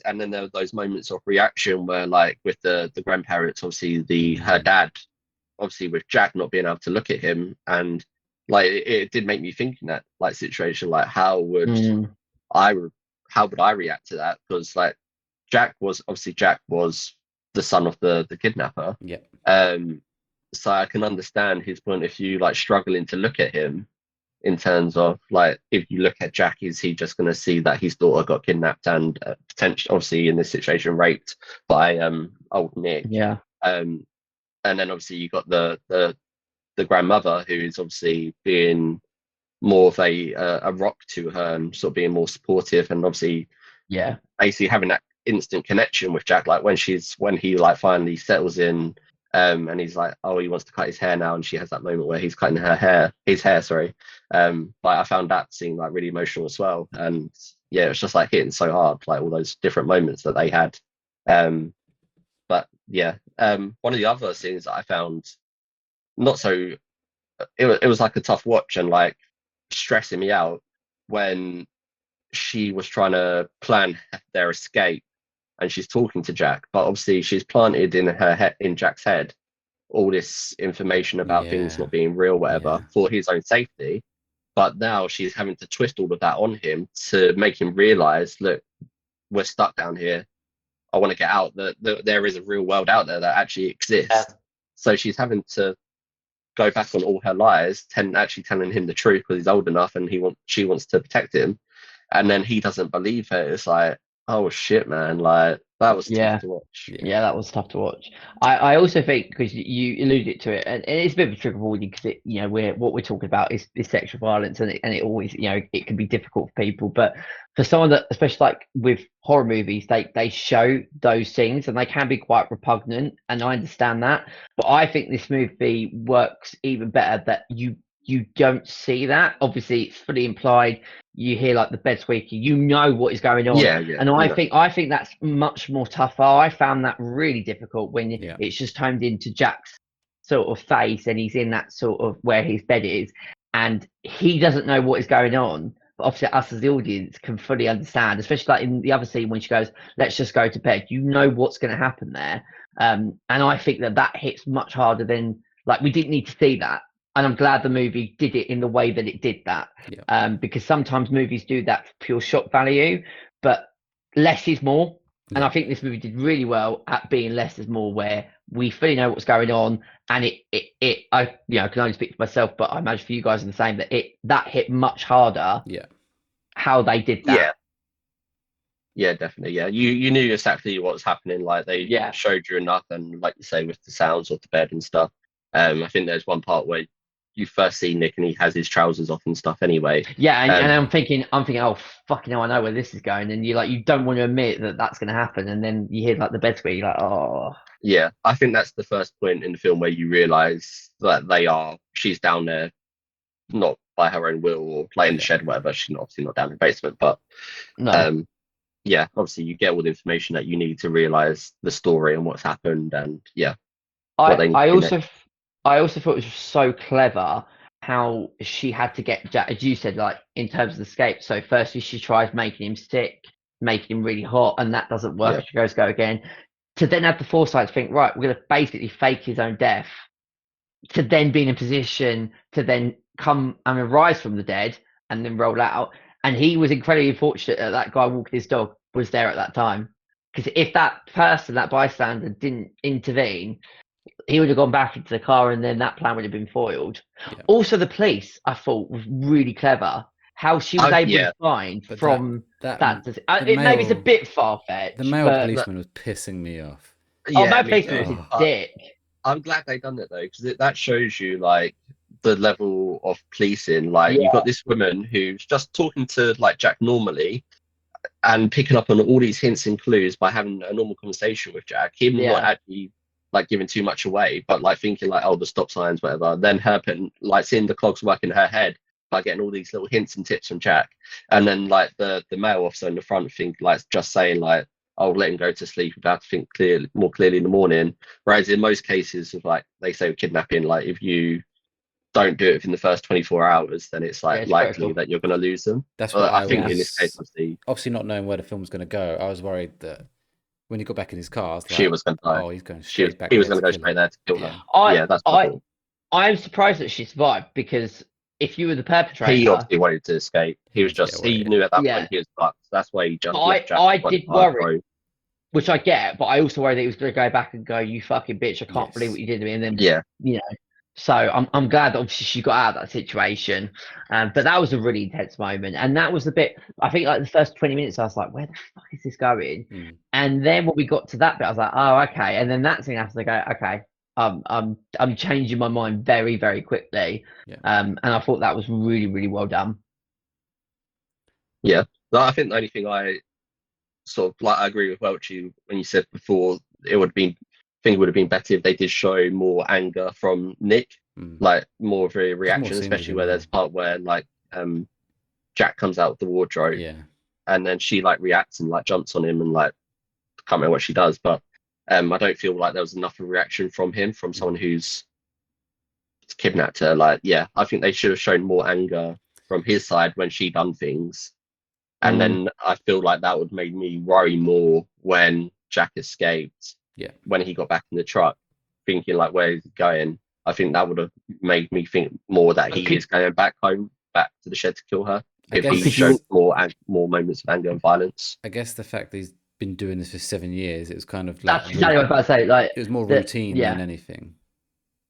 and then there were those moments of reaction where like with the grandparents, obviously her dad, obviously with Jack not being able to look at him, and like it did make me think in that like situation, like how would I react to that? Because like Jack was the son of the kidnapper. Yeah. So I can understand his point of view, like struggling to look at him in terms of like, if you look at Jack, is he just going to see that his daughter got kidnapped and potentially, obviously in this situation, raped by old Nick? Yeah. And then obviously you got the grandmother, who's obviously being more of a rock to her and sort of being more supportive, and obviously basically having that instant connection with Jack, like when he like finally settles in, and he's like, oh, he wants to cut his hair now, and she has that moment where he's cutting his hair, sorry. But I found that scene like really emotional as well, and yeah, it's just like hitting so hard, like all those different moments that they had. But yeah, one of the other scenes that I found not so, it was like a tough watch and like stressing me out, when she was trying to plan their escape and she's talking to Jack, but obviously she's planted in Jack's head all this information about things not being real, whatever, for his own safety. But now she's having to twist all of that on him to make him realize, look, we're stuck down here. I want to get out. That there is a real world out there that actually exists. Yeah. So she's having to go back on all her lies, actually telling him the truth because he's old enough and she wants to protect him. And then he doesn't believe her. It's like, oh shit, man! Like that was tough to watch. Yeah, that was tough to watch. I also think, because you alluded to it, and it's a bit of a trigger warning, because what we're talking about is sexual violence, and it always it can be difficult for people. But for someone that, especially like with horror movies, they show those things and they can be quite repugnant, and I understand that. But I think this movie works even better that you don't see that. Obviously, it's fully implied. You hear like the bed squeaking, what is going on. And I think that's much more tougher. I found that really difficult when it's just toned into Jack's sort of face, and he's in that sort of where his bed is, and he doesn't know what is going on. But obviously, us as the audience can fully understand, especially like in the other scene when she goes, "Let's just go to bed." You know what's going to happen there, and I think that hits much harder than, like, we didn't need to see that. And I'm glad the movie did it in the way that it did that, because sometimes movies do that for pure shock value, but less is more. And I think this movie did really well at being less is more, where we fully know what's going on. And I can only speak for myself, but I imagine for you guys are the same, that hit much harder. Yeah. How they did that. Yeah, definitely. Yeah, you knew exactly what was happening. Like they showed you enough, and like you say, with the sounds of the bed and stuff. I think there's one part where you first see Nick and he has his trousers off and stuff anyway. Yeah, and I'm thinking, oh fucking hell, I know where this is going, and you don't want to admit that that's going to happen, and then you hear like the bed squeak, you're like, oh. Yeah, I think that's the first point in the film where you realise that she's down there, not by her own will or playing the shed, or whatever. She's obviously not down in the basement, but yeah, obviously you get all the information that you need to realise the story and what's happened, and I also thought it was so clever how she had to get Jack, as you said, like in terms of the escape. So firstly, she tries making him sick, making him really hot, and that doesn't work. She goes, go again. To then have the foresight to think, right, we're going to basically fake his own death, to then be in a position to then come and rise from the dead and then roll out. And he was incredibly fortunate that guy walking his dog was there at that time. Because if that person, that bystander, didn't intervene, he would have gone back into the car, and then that plan would have been foiled. Yeah. Also, the police, I thought, was really clever. How she was able to find from that. Maybe it's a bit far-fetched. The male policeman was pissing me off. Male policeman was a dick. I'm glad they done it, though, because that shows you, like, the level of policing. Like, you've got this woman who's just talking to, like, Jack normally and picking up on all these hints and clues by having a normal conversation with Jack. Him not actually, like, giving too much away, but like thinking like, oh, the stop signs, whatever. Then her putting, like, seeing the clogs work in her head by getting all these little hints and tips from Jack. And then like the male officer in the front think, like, just saying like, oh, let him go to sleep, about to think more clearly in the morning. Whereas in most cases of, like, they say with kidnapping, like, if you don't do it within the first 24 hours, then it's like it's likely critical. that you're going to lose them. That's what I think in this case, obviously not knowing where the film's going to go. I was worried that when he got back in his car, I was she like, was going to die. oh, he's going straight back He was there going to go kill straight her. there to kill Yeah. her. Yeah, that's my thought. I'm surprised that she survived, because if you were the perpetrator, He obviously wanted to escape. He was Get just, away. he knew at that Yeah. point he was fucked. That's why he jumped. I did worry, which I get, but I also worried that he was going to go back and go, "You fucking bitch! I can't believe what you did to me." And then, you know, so I'm glad that obviously she got out of that situation. But that was a really intense moment, and that was the bit. I think like the first 20 minutes, I was like, "Where the fuck is this going?" And then when we got to that bit, I was like, "Oh, okay." And then that thing, I was like, "Okay, I'm changing my mind very, very quickly." Yeah. And I thought that was really, really well done. Yeah, I think the only thing I sort of like, I agree with Welchy when you said before, it would have been, I think it would have been better if they did show more anger from Nick, like more of a reaction, especially where there's a part where like Jack comes out of the wardrobe, and then she like reacts and like jumps on him and like, I can't remember what she does, but I don't feel like there was enough of a reaction from him, from someone who's kidnapped her. Like, yeah, I think they should have shown more anger from his side when she done things. And then I feel like that would make me worry more when Jack escaped. Yeah. When he got back in the truck, thinking like, where is he going? I think that would have made me think more that he is going back home, back to the shed to kill her. If he showed more moments of anger and violence. I guess the fact that he's been doing this for 7 years, it was kind of like, that's exactly what I was about to say. Like, it was more routine than anything.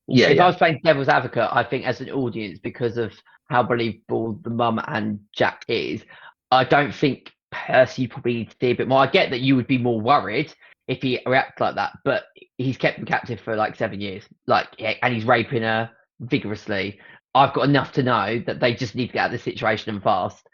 Yeah. If I was playing devil's advocate, I think as an audience, because of how believable the mum and Jack is, I don't think Percy probably needs to see a bit more. I get that you would be more worried if he reacted like that, but he's kept him captive for like 7 years, like, and he's raping her vigorously. I've got enough to know that they just need to get out of this situation and fast.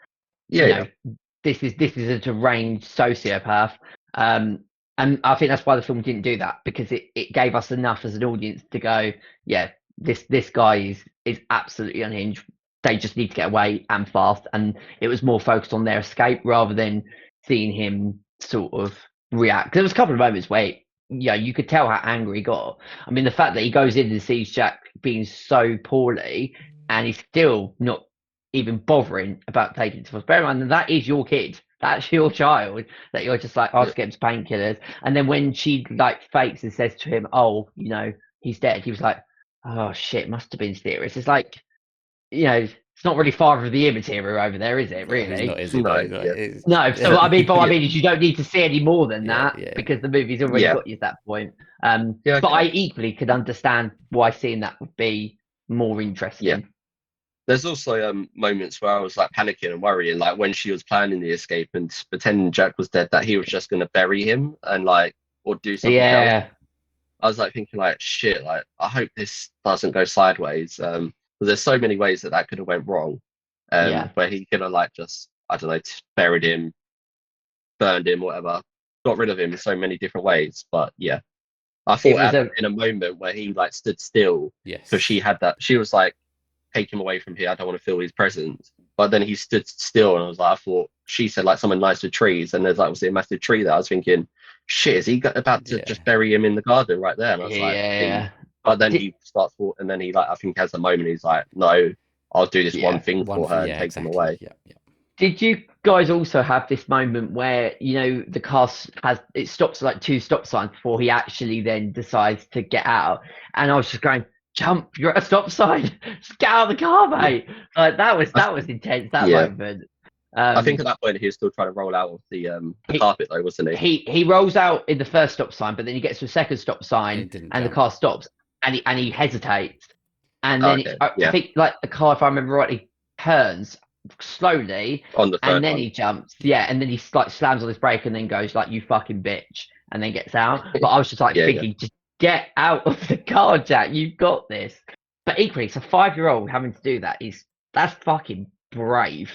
This is a deranged sociopath, and I think that's why the film didn't do that, because it gave us enough as an audience to go, yeah, this guy is absolutely unhinged. They just need to get away and fast, and it was more focused on their escape rather than seeing him sort of react. There was a couple of moments where, you could tell how angry he got. I mean, the fact that he goes in and sees Jack being so poorly, and he's still not even bothering about taking it to hospital. Bear in mind, that is your kid. That's your child, that you're just like, I'll get him some painkillers. And then when she like fakes and says to him, "Oh, he's dead," he was like, "Oh shit, must have been serious." It's like, it's not really Father of the Year material over there, is it? Really? Not, is it? No. So what I mean is you don't need to see any more than that, because the movie's already got you to that point. But I equally could understand why seeing that would be more interesting. Yeah. There's also moments where I was like panicking and worrying, like when she was planning the escape and pretending Jack was dead, that he was just going to bury him and like, or do something else. I was like thinking like, shit, like I hope this doesn't go sideways. Because there's so many ways that could have went wrong. Where he could have like just, I don't know, buried him, burned him, whatever, got rid of him in so many different ways. But yeah, I thought in a moment where he like stood still, because she was like, take him away from here, I don't want to feel his presence. But then he stood still, and I was like, I thought she said like someone nice with trees, and there's like was a massive tree there. I was thinking, shit, is he about to just bury him in the garden right there? And I was like, but then he starts, and then he like, I think has a moment, he's like, no, I'll do this one thing for her and take him away. Did you guys also have this moment where the car stops at like 2 stop signs before he actually then decides to get out? And I was just going, jump, you're at a stop sign, just get out of the car, mate. Like that was intense, that moment. I think at that point he was still trying to roll out of the carpet though, wasn't he? He rolls out in the first stop sign, but then he gets to a second stop sign and the car stops, and he hesitates, and then I think like the car, if I remember rightly, turns slowly on the third and then one. He jumps, and then he like slams on his brake and then goes like, "You fucking bitch," and then gets out. But I was just like thinking, just get out of the car, Jack, you've got this. But equally, it's a 5-year-old having to do that's fucking brave.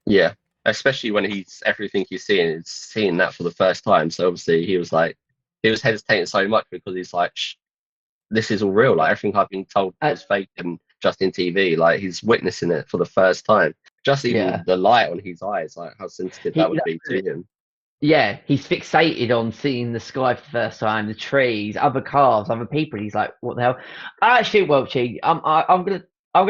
Yeah, especially when everything he's seeing that for the first time. So obviously he was hesitating so much because he's like, this is all real. Like everything I've been told was fake and just in TV. Like he's witnessing it for the first time. Just even the light on his eyes, like how sensitive that would be to him. Yeah, he's fixated on seeing the sky for the first time, the trees, other cars, other people. He's like, "What the hell?" Actually, Welchy, I'm gonna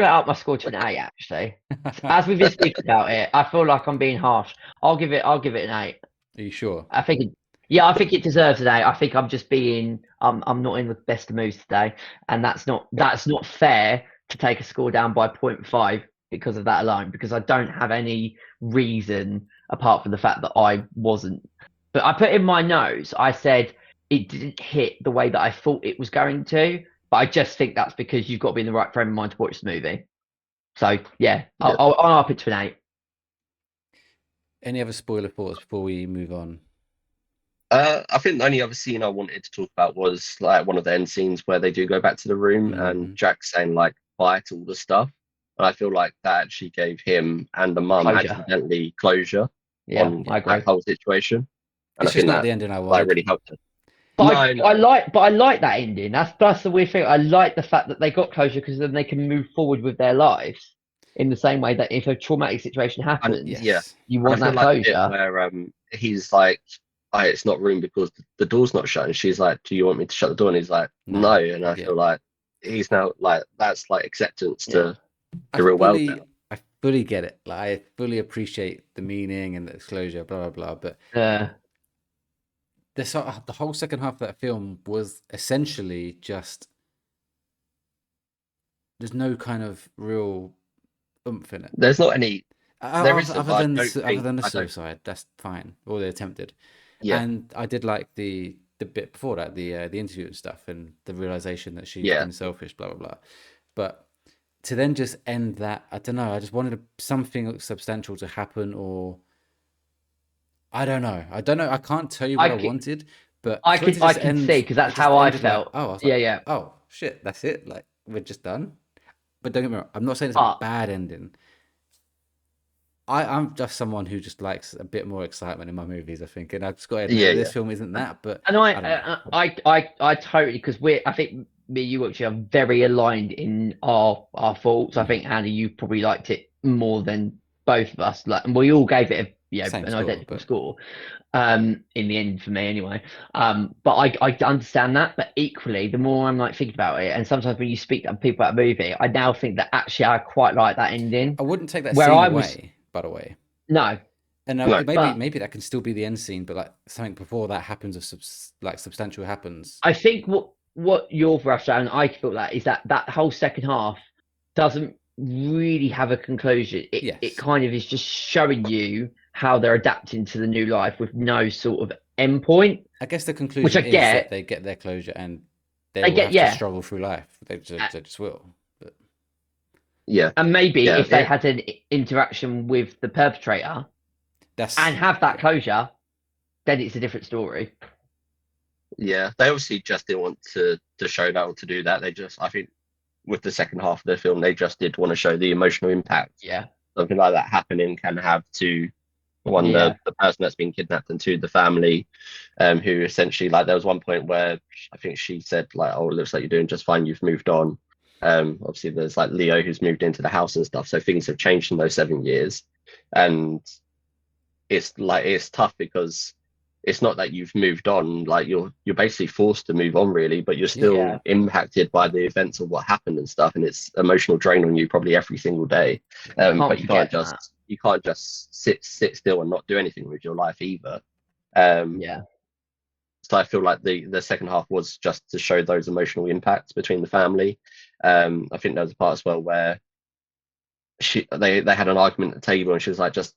up my score to an 8. Actually, as we've been speaking about it, I feel like I'm being harsh. I'll give it an 8. Are you sure? I think yeah, I think it deserves an 8. I think I'm just being I'm not in the best of moods today, and that's not fair to take a score down by point 0.5 because of that alone. Because I don't have any reason apart from the fact that I wasn't. But I put in my notes. I said it didn't hit the way that I thought it was going to. But I just think that's because you've got to be in the right frame of mind to watch the movie. So yeah, Yeah. I'll up it to an 8. Any other spoiler thoughts before we move on? I think the only other scene I wanted to talk about was like one of the end scenes where they do go back to the room and Jack's saying like bye to all the stuff. And I feel like that actually gave him and the mum Closure. accidentally closure Yeah, on I agree. that whole situation. And It's I just think not that the ending I like wanted. really helped it. But No, I like that ending. That's the weird thing. I like the fact that they got closure because then they can move forward with their lives in the same way that if a traumatic situation happens, yeah. Yes. you And I want feel that like the bit closure. where he's like, it's not room because the door's not shut. And she's like, do you want me to shut the door? And he's like, No. no. And I Yeah. feel like he's now like, that's like acceptance Yeah. to I the real world now. fully get it. Like I fully appreciate the meaning and the disclosure, blah blah blah. But the whole second half of that film was essentially just there's no kind of real oomph in it. There's not any. There isn't. Other But I than don't other think. than the I don't. suicide, that's fine. Or they attempted. Yeah. And I did like the bit before that, the interview and stuff, and the realization that she's Yeah. been selfish, blah blah blah. But to then just end that, I don't know. I just wanted something substantial to happen, or I don't know. I don't know. I can't tell you what I wanted, but I for it to can just end, see because that's it just how I ended like, felt. oh, I was Yeah, like, yeah. oh shit, that's it. Like we're just done. But don't get me wrong. I'm not saying it's a But bad ending. I'm just someone who just likes a bit more excitement in my movies, I think, and I've just got to admit Yeah. this Yeah. film isn't that. But and I don't know. I totally because I think me and you actually are very aligned in our thoughts. I think Andy, you probably liked it more than both of us. Like, and we all gave it Same an score, identical but score. In the end for me anyway. But I understand that. But equally, the more I'm like thinking about it, and sometimes when you speak to people about a movie, I now think that actually I quite like that ending. I wouldn't take that Where scene I was away. By the way, no, and No. but maybe that can still be the end scene, but like something before that happens, of like substantial happens. I think what you're rushed out, and I feel that is that whole second half doesn't really have a conclusion. It Yes, kind of is just showing you how they're adapting to the new life with no sort of end point, I guess the which conclusion I is that get. they get their closure and they I will get, have to yeah. struggle through life. They just will. But Yeah. And maybe Yeah. if they had an interaction with the perpetrator that's and have that closure, then it's a different story. Yeah. They obviously just didn't want to show that or to do that. They just, I think, with the second half of the film, they just did want to show the emotional impact Yeah. something like that happening can have to one Yeah. the person that's been kidnapped and two the family, who essentially like there was one point where I think she said like, oh, it looks like you're doing just fine, you've moved on. Obviously there's like Leo who's moved into the house and stuff, so things have changed in those 7 years, and it's tough because it's not that you've moved on, like you're basically forced to move on really, but you're still Yeah. impacted by the events of what happened and stuff, and it's emotional drain on you probably every single day. But you can't just sit still and not do anything with your life either. Yeah. So I feel like the second half was just to show those emotional impacts between the family. I think there was a part as well where they had an argument at the table, and she was like, just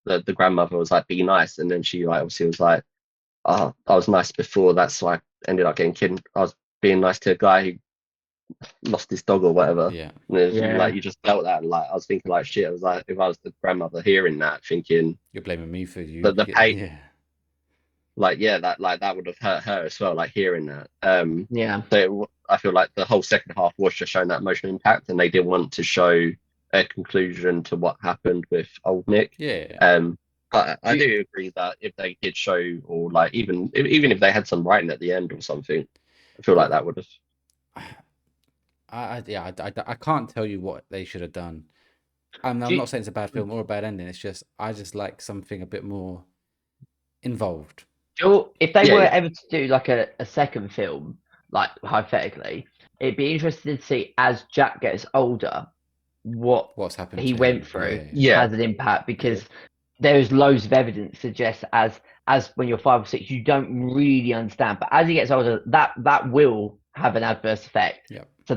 the grandmother was like, be nice, and then she like obviously was like, oh, I was nice before, that's why I ended up getting kidnapped. I was being nice to a guy who lost his dog or whatever. yeah. And it was, Yeah. like you just felt that, and like I was thinking like shit. I was like, if I was the grandmother hearing that, thinking You're blaming me for you. the pain, Yeah. like yeah, that would have hurt her as well. Like hearing that. Yeah. So I feel like the whole second half was just showing that emotional impact, and they didn't want to show a conclusion to what happened with old Nick. Yeah. I do agree that if they did show, or like even if they had some writing at the end or something, I feel like that would have. I can't tell you what they should have done. I'm not saying it's a bad film or a bad ending. It's just I just like something a bit more involved. If they Yeah, were yeah. ever to do like a second film, like hypothetically, it'd be interesting to see as Jack gets older, what What's happened he to went him? through Yeah. has an impact, because there's loads of evidence suggests as when you're 5 or 6, you don't really understand, but as he gets older, that will have an adverse effect. Yeah. So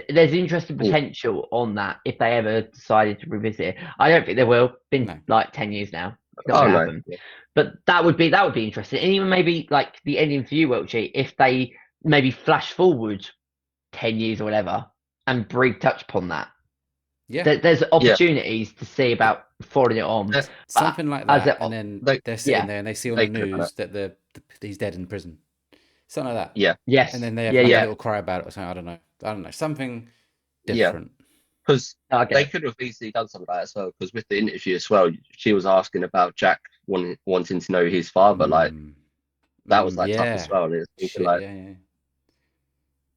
there's interesting potential on that if they ever decided to revisit it. I don't think they will. Been No. like 10 years now. It's not Oh gonna no. happen. Yeah. But that would be interesting. And even maybe like the ending for you, Welchy, if they maybe flash forward 10 years or whatever and Brie touch upon that. Yeah. There's opportunities to see about forwarding it on. That- Something like as that, it- and then They- they're sitting yeah. there and they see on They the could have done news that he's dead in prison. Something like that. Yeah. Yes. And then they have yeah, like a yeah. little cry about it or something. I don't know. Something Yeah. different. Because Okay. they could have easily done something like that as well. Because with the interview as well, she was asking about Jack wanting to know his father. Like that was like tough as well. And it was thinking, Shit, like, yeah.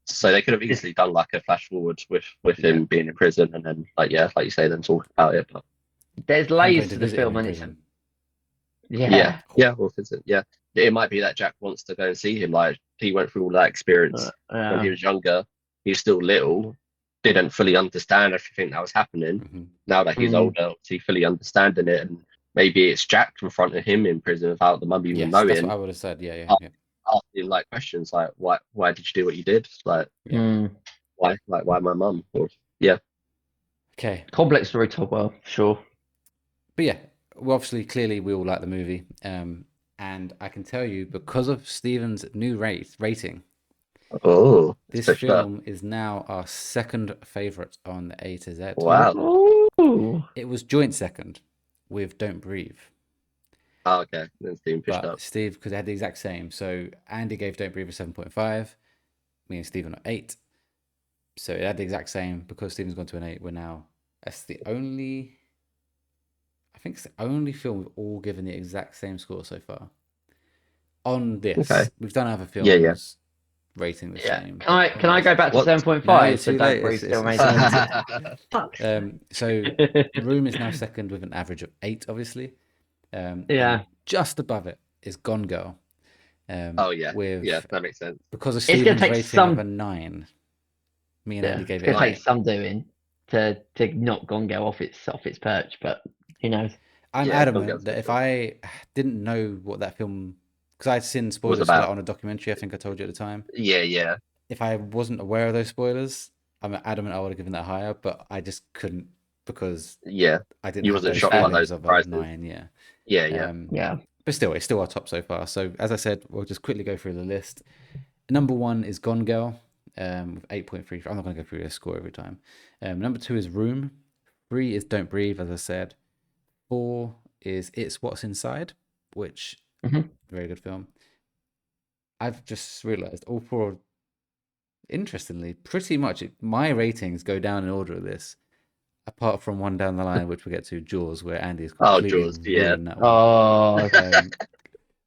so they could have easily done like a flash forward with him being in prison, and then like you say, then talk about it. But There's Him layers going to the visit him film, in and it's prison. or visit. Yeah, it might be that Jack wants to go and see him. Like he went through all that experience when he was younger. He was still little, didn't fully understand everything that was happening. Mhm. Now that he's older, he fully understanding it, and maybe it's Jack confronting him in prison without the mum even Yes, knowing. that's what I would have said. Yeah. Asking like questions like why did you do what you did? Like why my mum? Or, Okay. complex story told well, sure. But yeah, well, obviously, clearly, we all like the movie. And I can tell you, because of Steven's new rating, this pushed up. film is now our second favorite on the A to Z. Wow. Ooh. It was joint second with Don't Breathe. Oh, okay. Then Steven pushed But up. Steve, because they had the exact same. So Andy gave Don't Breathe a 7.5. Me and Steven are 8. So it had the exact same. Because Steven's gone to an 8, we're now... That's the only... I think it's the only film we've all given the exact same score so far. On this. Okay. We've done other films Yeah. rating the Yeah. same. Can I go back to What? 7.5? No, it's so too don't late. breathe It's- still it's- amazing. So Room is now second with an average of 8, obviously. Yeah. And just above it is Gone Girl. Oh yeah. With, Yeah, that makes sense. because of It's gonna Steven's take rating some- of a 9. Me and Yeah. Andy It's gave it gonna an take 8. some doing to knock Gone Girl off its perch, but who knows? I'm Yeah, Gone adamant Girl's that good if film. I didn't know what that film, because I'd seen spoilers for about. that on a documentary, I think I told you at the time. Yeah. If I wasn't aware of those spoilers, I'm adamant I would have given that higher, but I just couldn't because Yeah. I didn't You have wasn't those shocked by feelings those of a surprises. 9. Yeah. Yeah. Yeah. But still, it's still our top so far. So as I said, we'll just quickly go through the list. Number 1 is Gone Girl, with 8.3. I'm not going to go through the score every time. Number 2 is Room. 3 is Don't Breathe, as I said. 4 is It's What's Inside, which very good film. I've just realized all 4, interestingly, pretty much my ratings go down in order of this, apart from one down the line, which we get to, Jaws, where Andy's completely Jaws, yeah. ruined that one. Oh,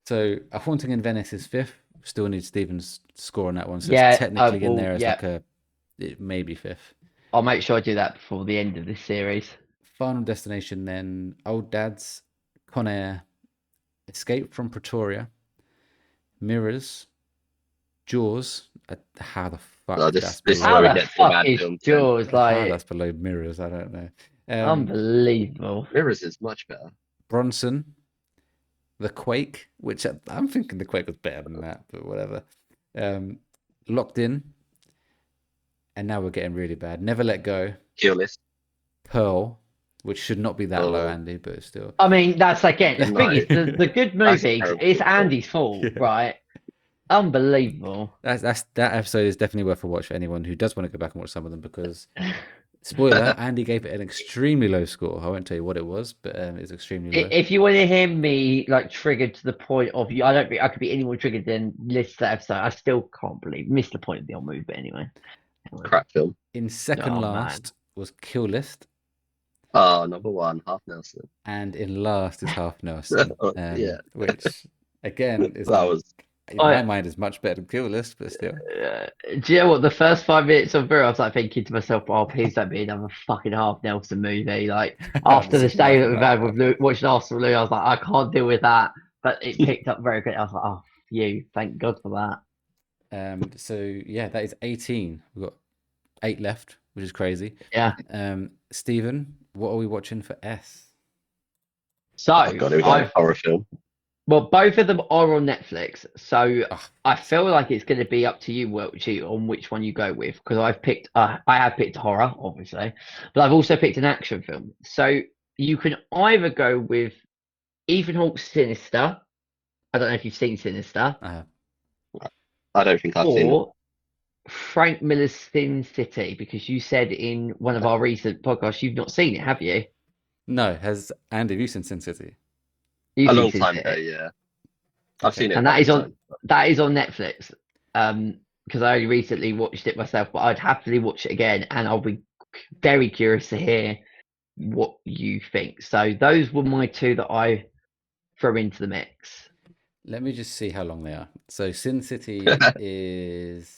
So A Haunting in Venice is 5th. Still need Steven's score on that one. So Yeah, it's technically in well, there as yeah. like it may be 5th. I'll make sure I do that before the end of this series. Final Destination, then Old Dads, Con Air, Escape from Pretoria, Mirrors, Jaws. How the fuck No, that's this is below? where we How the get to the fuck bad is films. Jaws How like that's below Mirrors? I don't know. unbelievable? Mirrors is much better. Bronson, The Quake, which I'm thinking The Quake was better than that, but whatever. Locked In, and now we're getting really bad. Never Let Go, Kill List. Pearl, which should not be that low, Oh. Andy, but still. I mean, that's again the No. thing is the good That's movies. terrible. It's Andy's fault, Yeah. right? Unbelievable. That episode is definitely worth a watch for anyone who does want to go back and watch some of them because, spoiler, Andy gave it an extremely low score. I won't tell you what it was, but it's extremely low. If you want to hear me like triggered to the point of I don't think I could be any more triggered than list that episode. I still can't believe the point of the old movie, but anyway. Crap film. In second Oh, last was Kill List, Oh, number 1, Half Nelson. and in last is Half Nelson. Yeah. Which again is That was in my mind is much better than Kill List, but still. Do you know what? The first 5 minutes of Vera, I was like thinking to myself, "Oh, please don't be another fucking Half Nelson movie." Like after this day that we've had with watching Arsenal, I was like, I can't deal with that but it picked up very quickly. I was like, oh, thank God for that. So yeah, that is 18. We've got 8 left, which is crazy. Yeah. Stephen, what are we watching for S? So Oh god, we got a horror film. well, both of them are on Netflix. So Oh, I feel like it's going to be up to you, Welchy, on which one you go with. Because I have picked horror, obviously, but I've also picked an action film. So you can either go with Ethan Hawke's Sinister. I don't know if you've seen Sinister, I don't think I've seen it. or Frank Miller's Sin City, because you said in one of our recent podcasts you've not seen it, have you? no, has Andy, have you seen Sin City? You've A seen long Sin time City. ago, yeah. I've Okay. seen it. And that is on Netflix. Because I only recently watched it myself, but I'd happily watch it again, and I'll be very curious to hear what you think. So those were my two that I throw into the mix. Let me just see how long they are. So Sin City is,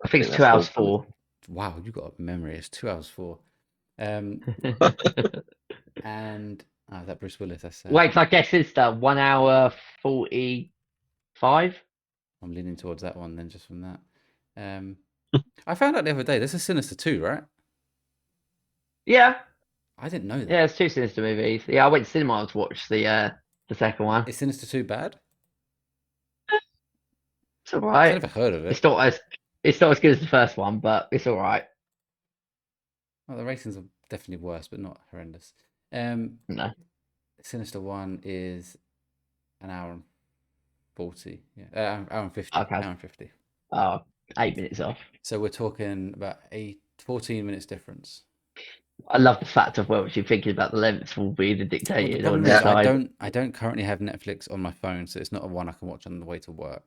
I think it's that's 2 hours all. 4. wow, you've got a memory. It's 2 hours 4. And is that Bruce Willis? That's sad. Wait, because I guess it's 1 hour 45. I'm leaning towards that one then, just from that. I found out the other day, there's a Sinister 2, right? Yeah, I didn't know that. yeah, it's 2 Sinister movies. Yeah, I went to cinema to watch the second one. Is Sinister 2 bad? It's alright. I've never heard of it. It's not as good as the first one, but it's alright. Well, the ratings are definitely worse, but not horrendous. No. Sinister 1 is an hour and 40. Yeah, hour and 50. Okay. Hour and 50. Oh, 8 minutes off. So we're talking about 14 minutes difference. I love the fact of Welchy thinking about the length will be the Well, the dictated problem on is the side. I don't currently have Netflix on my phone, so it's not a one I can watch on the way to work.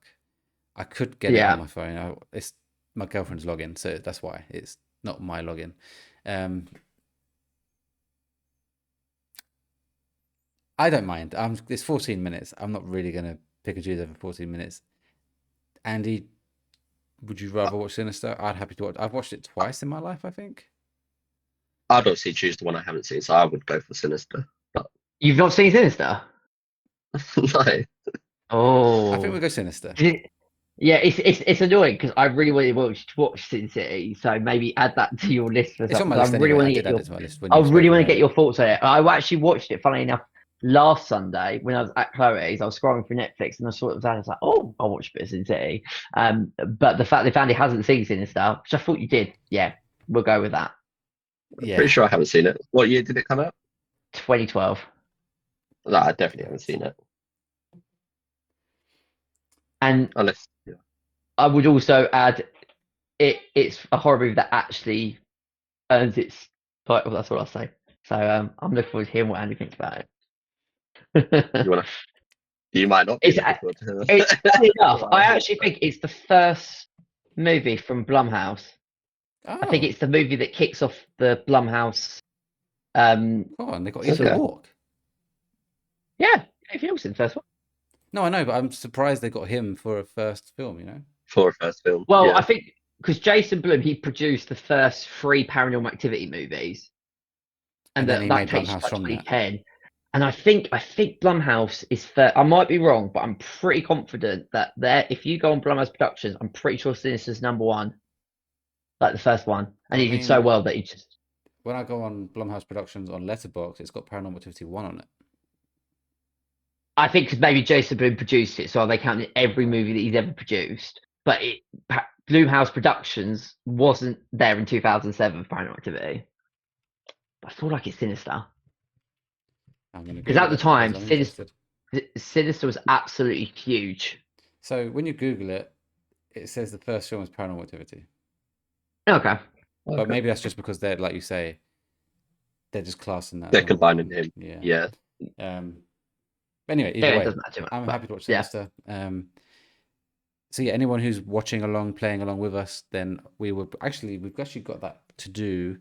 I could get it Yeah. on my phone. It's my girlfriend's login, so that's why it's not my login. I don't mind. It's 14 minutes. I'm not really gonna pick and choose over 14 minutes. Andy, would you rather watch Sinister? I'd happy to watch. I've watched it twice in my life, I think. I'd obviously choose the one I haven't seen, so I would go for Sinister. But You've not seen Sinister? no. Oh. I think we'll go Sinister. Yeah, it's annoying because I really wanted to watch Sin City, so maybe add that to your list for It's on something. my list I really anyway. want I to did get add your it to my list when I you really spoke want to about get it. your thoughts on it. I actually watched it, funnily enough, last Sunday when I was at Chloe's. I was scrolling through Netflix and I saw it was on. I was like, oh, I'll watch a bit of Sin City. But the fact that Andy hasn't seen Sinister, which I thought you did, yeah, we'll go with that. Yeah. Pretty sure I haven't seen it. What year did it come out? 2012. No, I definitely haven't seen it. And Unless I would also add it's a horror movie that actually earns its title. That's what I'll say. So I'm looking forward to hearing what Andy thinks about it. you might not be It's looking forward to it. It's funny enough. I actually think it's the first movie from Blumhouse. I think Oh, it's the movie that kicks off the Blumhouse. oh, and they got Ethan Okay. Hawke. Yeah, Dave Nielsen, the first one. No, I know, but I'm surprised they got him for a first film. You know. For a first film. Well, yeah. I think because Jason Blum, he produced the first 3 Paranormal Activity movies, and then he that made takes Blumhouse like from that. 2010. And I think Blumhouse is first. I might be wrong, but I'm pretty confident that if you go on Blumhouse Productions, I'm pretty sure Sinister's #1, like the first one, and I he did so mean- well that he just. When I go on Blumhouse Productions on Letterboxd, it's got Paranormal Activity 1 on it. I think 'cause maybe Jason Blum produced it, so they counted every movie that he's ever produced. But Blumhouse Productions wasn't there in 2007 for Paranormal Activity. I feel like it's Sinister. I'm gonna Because Google at the it time, I'm interested. Sinister was absolutely huge. So when you Google it, it says the first film is Paranormal Activity. Okay. But maybe that's just because they're, like you say, they're just classing that. as They're number combining one. him. Yeah. Yeah. Anyway, Yeah, either it way, doesn't matter too much. I'm but happy to watch yeah. Sinister. So yeah, anyone who's watching along, playing along with us, then we've actually got that to do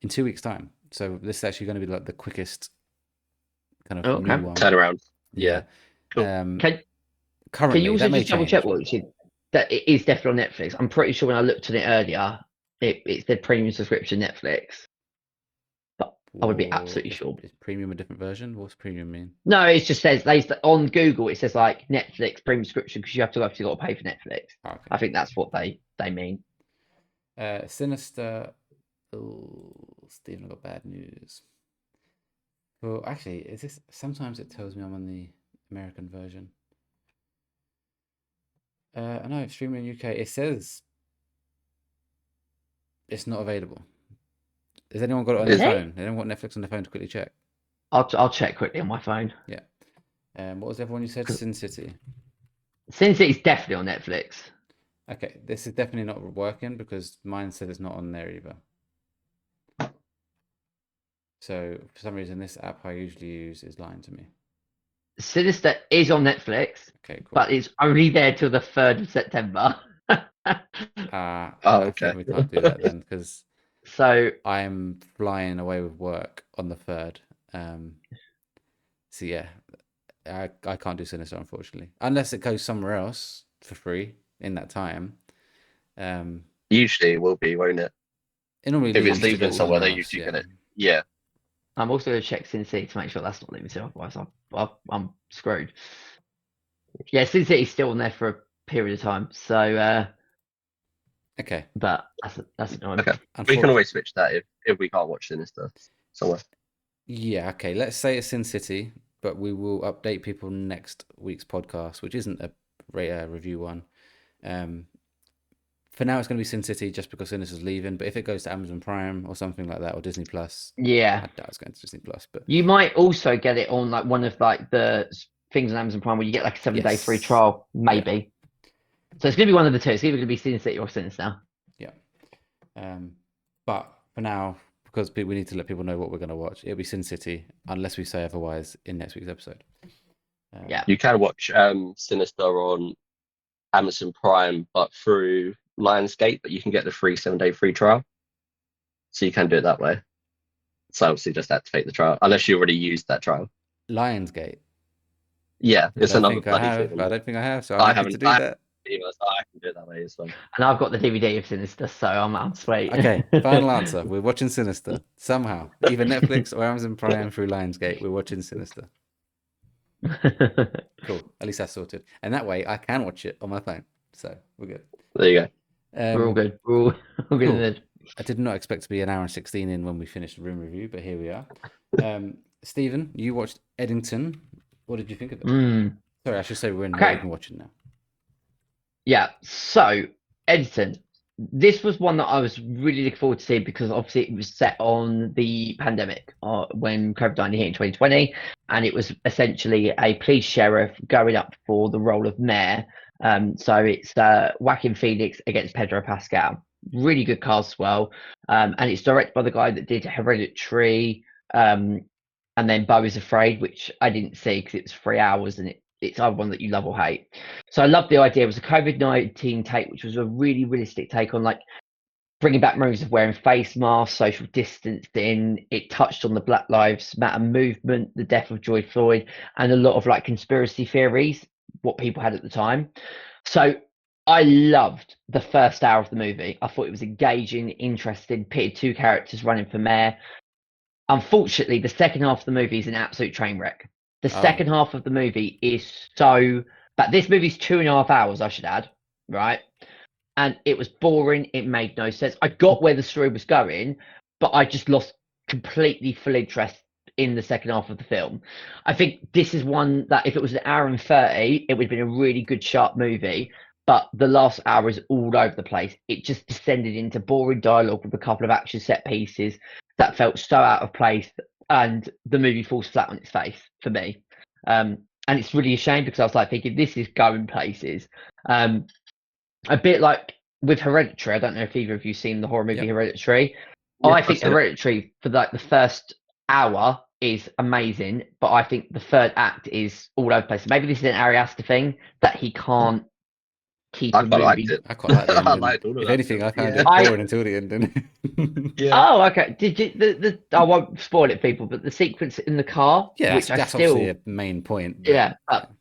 in 2 weeks' time. So this is actually going to be like the quickest kind of Okay. new one. Turn around. Yeah. Cool. Can Currently, you also that may just double change, check but- what that it is definitely on Netflix? I'm pretty sure when I looked at it earlier, it said premium subscription Netflix. I would be Or absolutely sure. is premium a different version? What's premium mean? No, it just says on Google. It says like Netflix premium subscription because you have to obviously got to pay for Netflix. Oh, okay. I think that's what they mean. Sinister. Oh, Stephen, I've got bad news. Well, actually, is this? Sometimes it tells me I'm on the American version. I know, streaming in UK. It says it's not available. Has anyone got it on their Really? phone? Anyone got Netflix on their phone to quickly check? I'll check quickly on my phone. Yeah. What was the other one you said? Sin City. Sin City's definitely on Netflix. Okay, this is definitely not working because mine said it's not on there either. So for some reason, this app I usually use is lying to me. Sinister is on Netflix, Okay, cool. but it's only there till the 3rd of September. I okay. think we can't do that then because So I'm flying away with work on the 3rd. So yeah, I can't do Sinister unfortunately, unless it goes somewhere else for free in that time. Usually it will be, won't it? It normally If leaves it's to go leaving somewhere, they else, usually yeah. get it. Yeah. I'm also going to check Sin City to make sure that's not limited. Otherwise, I'm screwed. Yeah, Sin City's still on there for a period of time. So, Okay. but that's annoying. Okay. We can always switch that if we can't watch Sinister somewhere. Yeah, okay. Let's say it's Sin City, but we will update people next week's podcast, which isn't a review one. For now, it's going to be Sin City just because Sinister's leaving. But if it goes to Amazon Prime or something like that, or Disney Plus, Yeah, I doubt it's going to Disney Plus. But you might also get it on like one of like the things on Amazon Prime where you get like a 7-day free Yes. trial, maybe. So it's going to be one of the two. It's either going to be Sin City or Sinister. Yeah. But for now, because we need to let people know what we're going to watch, it'll be Sin City, unless we say otherwise in next week's episode. Yeah. You can watch Sinister on Amazon Prime, but through Lionsgate, but you can get the free 7-day free trial. So you can do it that way. So obviously just activate the trial, unless you already used that trial. Lionsgate. Yeah, it's I another think I bloody have. thing. I don't think I have, so I'm I happy haven't to do that. either, so I can do it that way as well. And I've got the DVD of Sinister, so I'm sweet. Okay, final answer. We're watching Sinister. Somehow. Either Netflix or Amazon Prime through Lionsgate, we're watching Sinister. Cool. At least that's sorted. And that way I can watch it on my phone. So we're good. There you go. We're all good. We're all good cool. in it. I did not expect to be an hour and 16 in when we finished the room review, but here we are. Stephen, you watched Eddington. What did you think of it? Sorry, I should say we're in what we've been watching now. Yeah, so Eddington. This was one that I was really looking forward to seeing because obviously it was set on the pandemic when COVID-19 hit in 2020, and it was essentially a police sheriff going up for the role of mayor. So it's Joaquin Phoenix against Pedro Pascal. Really good cast as well, and it's directed by the guy that did Hereditary, and then Beau is Afraid, which I didn't see because it was 3 hours and it's either one that you love or hate. So I love the idea. It was a COVID-19 take, which was a really realistic take on like bringing back memories of wearing face masks, social distancing. It touched on the Black Lives Matter movement, the death of George Floyd, and a lot of like conspiracy theories, what people had at the time. So I loved the first hour of the movie. I thought it was engaging, interesting, pitted two characters running for mayor. Unfortunately, the second half of the movie is an absolute train wreck. The second half of the movie is so bad. This movie's 2.5 hours, I should add, right? And it was boring. It made no sense. I got where the story was going, but I just lost completely full interest in the second half of the film. I think this is one that if it was an hour and 30, it would have been a really good, sharp movie. But the last hour is all over the place. It just descended into boring dialogue with a couple of action set pieces that felt so out of place, and the movie falls flat on its face for me. And it's really a shame because I was like thinking this is going places. A bit like with Hereditary. I don't know if either of you seen the horror movie Hereditary. Yeah, I think Hereditary for like the first hour is amazing, but I think the third act is all over the place. Maybe this is an Ari Aster thing that he can't keep I a quite movie. liked it. I quite like the ending. I liked all of If that. anything, I found Yeah. it boring until the ending. Yeah. Oh, okay. Did you? I won't spoil it, people. But the sequence in the car, Yeah, which that's I still, obviously a main point. But, yeah. But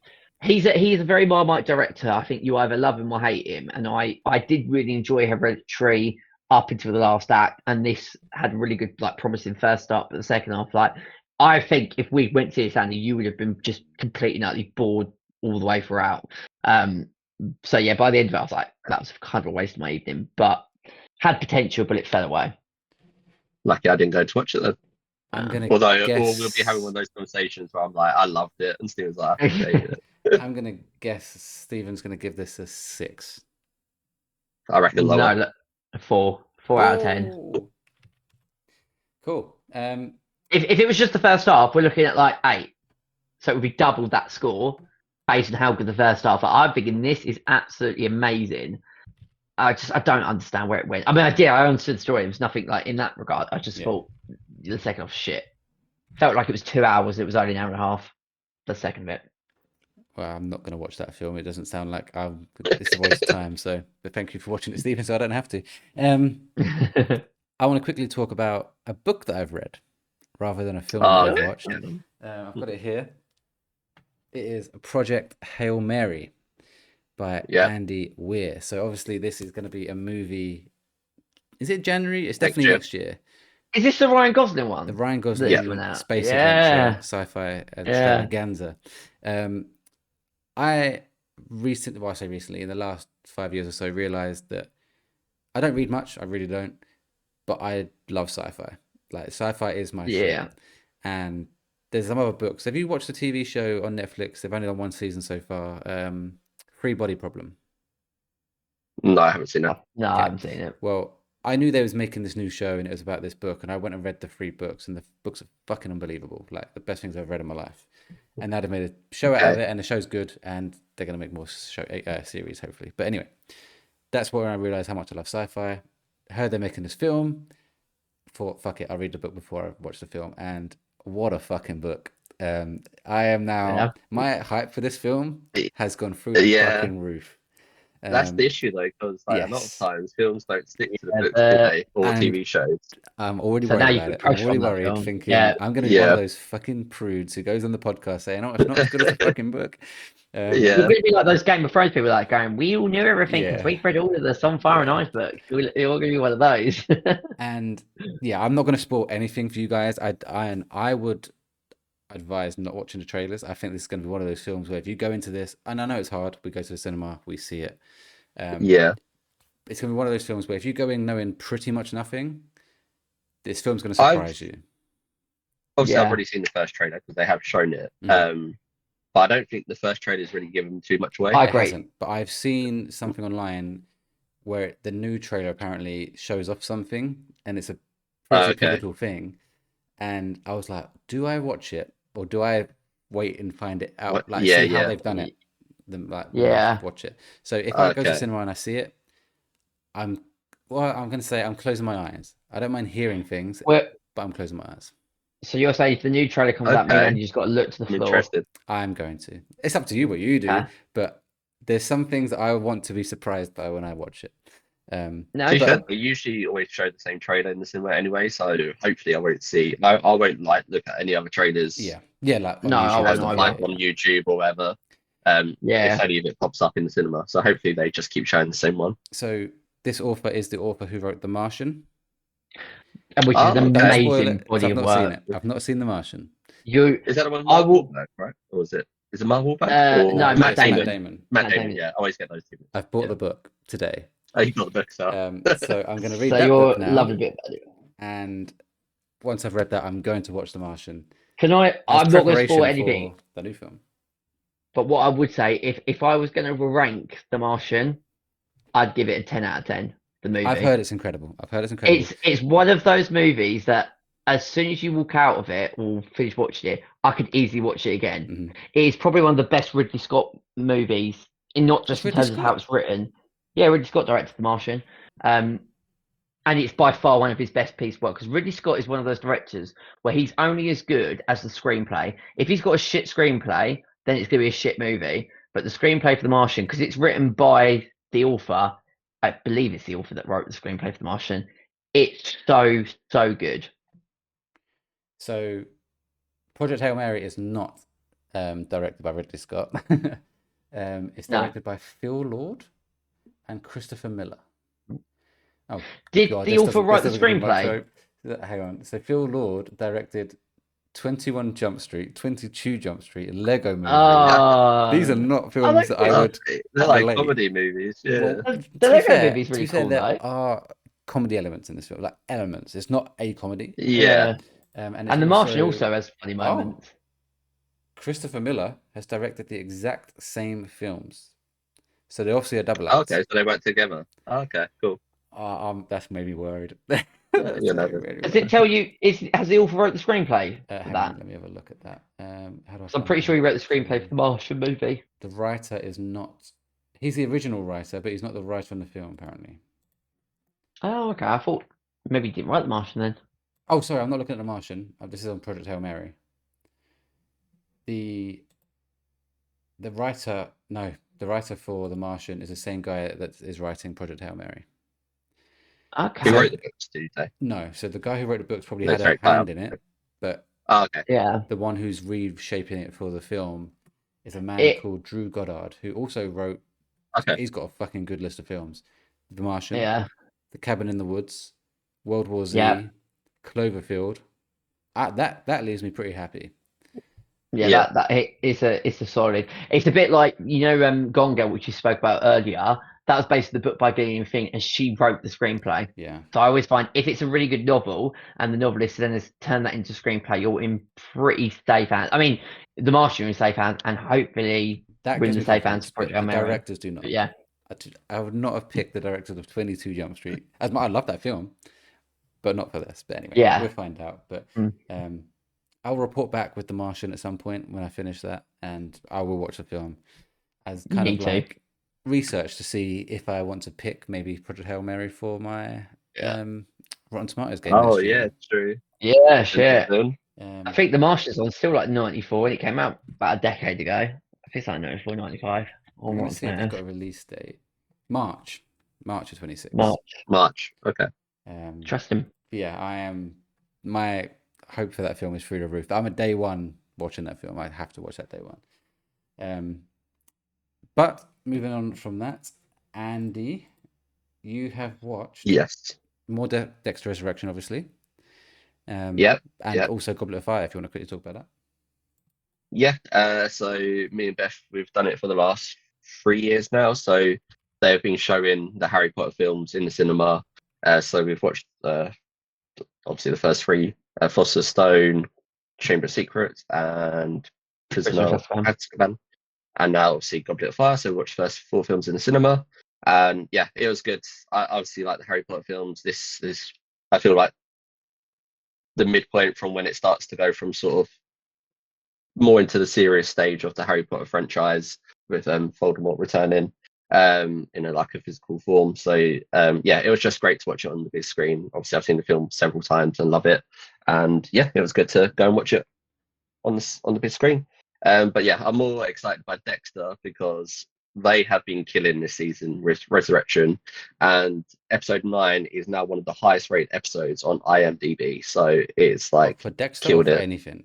he's a very Marmite director. I think you either love him or hate him. And I did really enjoy Hereditary. up until the last act, and this had a really good, like, promising first start, but the second half, like, I think if we went to this, Andy, you would have been just completely and utterly bored all the way throughout. So yeah, by the end of it, I was like, that was kind of a waste of my evening, but had potential, but it fell away. Lucky I didn't go to watch it then. I'm gonna Although, guess. or we'll be having one of those conversations where I'm like, I loved it, and Steve's like, I hated it. I'm gonna guess Stephen's gonna give this a 6. I reckon lower. No, look, 4 out of 10. Oh. Cool. If it was just the first half, we're looking at like 8, so it would be double that score based on how good the first half. I'm thinking this is absolutely amazing. I don't understand where it went. I mean, I understood the story. It was nothing like in that regard. I just thought the second half shit. Felt like it was 2 hours. It was only an hour and a half. The second bit. Well, I'm not going to watch that film. It doesn't sound like it's a waste of time. So, but thank you for watching it, Stephen. So I don't have to. I want to quickly talk about a book that I've read rather than a film that I've watched. I've got it here. It is Project Hail Mary by Andy Weir. So obviously this is going to be a movie. Is it January? It's definitely next year. Is this the Ryan Gosling one? The Ryan Gosling space adventure, sci-fi extravaganza. I say recently, in the last 5 years or so, realized that I don't read much. I really don't. But I love sci-fi. Like, sci-fi is my shit. And there's some other books. Have you watched the TV show on Netflix? They've only done 1 season so far. Free Body Problem. No, I haven't seen it. No, I haven't seen it. Well, I knew they was making this new show and it was about this book, and I went and read the 3 books, and the books are fucking unbelievable. Like, the best things I've read in my life. And now they've made a show out of it, and the show's good, and they're going to make more series, hopefully. But anyway, that's where I realized how much I love sci-fi. Heard they're making this film. Thought, fuck it, I'll read the book before I watch the film. And what a fucking book. I am now, my hype for this film has gone through the fucking roof. That's the issue, though, because a lot of times films don't stick to the books, do they? Or TV shows. I'm already worried about it. I'm already worried, thinking I'm going to be one of those fucking prudes who goes on the podcast saying, "Oh, it's not as good as the fucking book." You're going to be like those Game of Thrones people, like going, "We all knew everything because we've read all of the Song, Fire and Ice books." You're all going to be one of those. And I'm not going to spoil anything for you guys. I would advise not watching the trailers. I think this is going to be one of those films where if you go into this, and I know it's hard, we go to the cinema, we see it. It's going to be one of those films where if you go in knowing pretty much nothing, this film's going to surprise you. Obviously, I've already seen the first trailer because they have shown it. But I don't think the first trailer's really given too much away. I agree. But I've seen something online where the new trailer apparently shows off something, and it's a pretty pivotal thing. And I was like, do I watch it or do I wait and find it out? See how they've done it. Watch it. So if I go to cinema and I see it, I'm going to say I'm closing my eyes. I don't mind hearing things, but I'm closing my eyes. So you're saying if the new trailer comes out, and you just got to look to the floor. Interested. I'm going to. It's up to you what you do, but there's some things that I want to be surprised by when I watch it. We usually always show the same trailer in the cinema anyway, so hopefully I won't see. I won't look at any other trailers. Like on YouTube or whatever. If any of it pops up in the cinema, so hopefully they just keep showing the same one. So this author is the author who wrote The Martian, which is an amazing body of work. I've not seen The Martian. Is that the one? Mark Wahlberg, right? Or is it? Is it Mark Wahlberg? No, Matt Damon. Matt Damon. Yeah, I always get those two. I've bought the book today. Oh, you got the book, so I'm going to read that book now. And once I've read that, I'm going to watch The Martian. I'm not going to spoil anything. The new film. But what I would say, if I was going to rank The Martian, I'd give it a 10 out of 10. The movie. I've heard it's incredible. It's one of those movies that as soon as you walk out of it or finish watching it, I could easily watch it again. Mm-hmm. It is probably one of the best Ridley Scott movies, not just in terms of how it's written. Yeah, Ridley Scott directed The Martian. And it's by far one of his best piece of work, because Ridley Scott is one of those directors where he's only as good as the screenplay. If he's got a shit screenplay, then it's going to be a shit movie. But the screenplay for The Martian, because it's written by the author, I believe it's the author that wrote the screenplay for The Martian, it's so good. So Project Hail Mary is not directed by Ridley Scott. It's directed by Phil Lord and Christopher Miller. Oh, Did God, the this author doesn't write the this doesn't give me much screenplay? hope. Hang on. So Phil Lord directed 21 Jump Street, 22 Jump Street, Lego Movie. These are Oh, not I films like that I it. would They're like relate. comedy movies. Well, Yeah. The Lego movie is to be really fair, cool there though. are comedy elements in this film, like elements. It's not a comedy. Yeah. Yeah, And it's and The Martian also, also has funny oh, moments. Christopher Miller has directed the exact same films. So they're obviously a double Okay, act. so they work together. Okay, cool. That's made me worried. You That's made know. me really Does it worried. tell you? Has the author wrote the screenplay for Hang on, that? let me have a look at that. How do I So I'm find pretty that sure in he wrote the screenplay for Wiki? the Martian movie. The writer is not. He's the original writer, but he's not the writer on the film, apparently. Oh, okay. I thought maybe he didn't write the Martian then. Oh, sorry, I'm not looking at The Martian. This is on Project Hail Mary. The the writer, no, the writer for The Martian is the same guy that is writing Project Hail Mary. Who So Okay. wrote the books, did you say? no, so the guy who wrote the books probably No, had a sorry. hand in it, but Oh, okay. Yeah. the one who's reshaping it for the film is a man It. called Drew Goddard, who also wrote. Okay. He's got a fucking good list of films: The Martian, Yeah. The Cabin in the Woods, World War Yeah. Z, Cloverfield. That leaves me pretty happy. Yeah. Yeah. It's a solid. It's a bit like Gone Girl, which you spoke about earlier. That was based on the book by Gillian Flynn, and she wrote the screenplay. Yeah, So I always find if it's a really good novel and the novelist then has turned that into screenplay, you're in pretty safe hands. I mean, The Martian, you're in safe hands, and hopefully that we're in gives the me safe hands confidence, of but Project the Mary. directors do not. But yeah, I would not have picked the directors of 22 Jump Street. As much I love that film, but not for this. But anyway, yeah. we'll find out. But Mm. I'll report back with The Martian at some point when I finish that, and I will watch the film as You kind of need to. like research to see if I want to pick maybe Project Hail Mary for my Yeah. Rotten Tomatoes game Oh, next yeah, year. true. Yeah, shit. Interesting. I think The Martian's on still like 94 and it came out about a decade ago. I think it's like 94, 95 or Let me more. see if they've got a release date. March of 26. March. March. Okay. Trust him. Yeah, I am. My hope for that film is through the roof. I'm a day one watching that film. I have to watch that day one. But moving on from that, Andy, you have watched Yes. more Dexter Resurrection, obviously. Yep. And Yep. also Goblet of Fire, if you want to quickly talk about that. Yeah. So me and Beth, we've done it for the last 3 years now. So they have been showing the Harry Potter films in the cinema. So we've watched obviously the first three: Philosopher's Stone, Chamber of Secrets, and Prisoner of Azkaban. And now obviously Goblet of Fire. So we watched the first 4 films in the cinema. And yeah, it was good. I obviously like the Harry Potter films. This is, I feel like, the midpoint from when it starts to go from sort of more into the serious stage of the Harry Potter franchise with Voldemort returning in like a physical form. So yeah, it was just great to watch it on the big screen. Obviously, I've seen the film several times and love it. And yeah, it was good to go and watch it on the big screen. But yeah, I'm more excited by Dexter because they have been killing this season with Ressurrection, and episode 9 is now one of the highest rated episodes on IMDb. So it's like for Dexter killed or for it anything.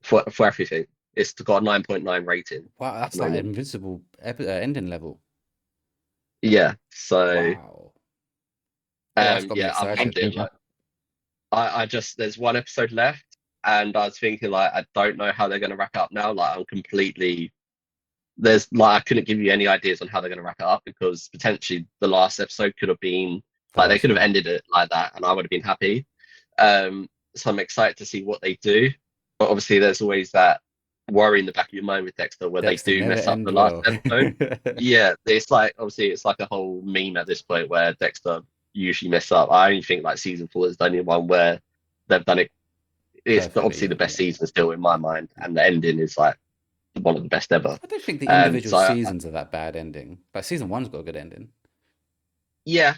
For everything. It's got a 9.9 rating. Wow, that's like Invincible ending level. Yeah. So wow. That's got me yeah, I loved it. Like, I just there's one episode left, and I was thinking like I don't know how they're going to wrap up now. Like I'm completely I couldn't give you any ideas on how they're going to wrap it up because potentially the last episode could have been like they could have ended it like that, and I would have been happy. So I'm excited to see what they do, but obviously there's always that worry in the back of your mind with Dexter where Dexter they do mess up the last episode. Yeah, it's like obviously it's like a whole meme at this point where Dexter usually mess up. I only think like season 4 is the only one where they've done it. It's obviously the best season still in my mind, and the ending is like one of the best ever. I don't think the individual seasons are that bad ending, but season 1's got a good ending. Yeah,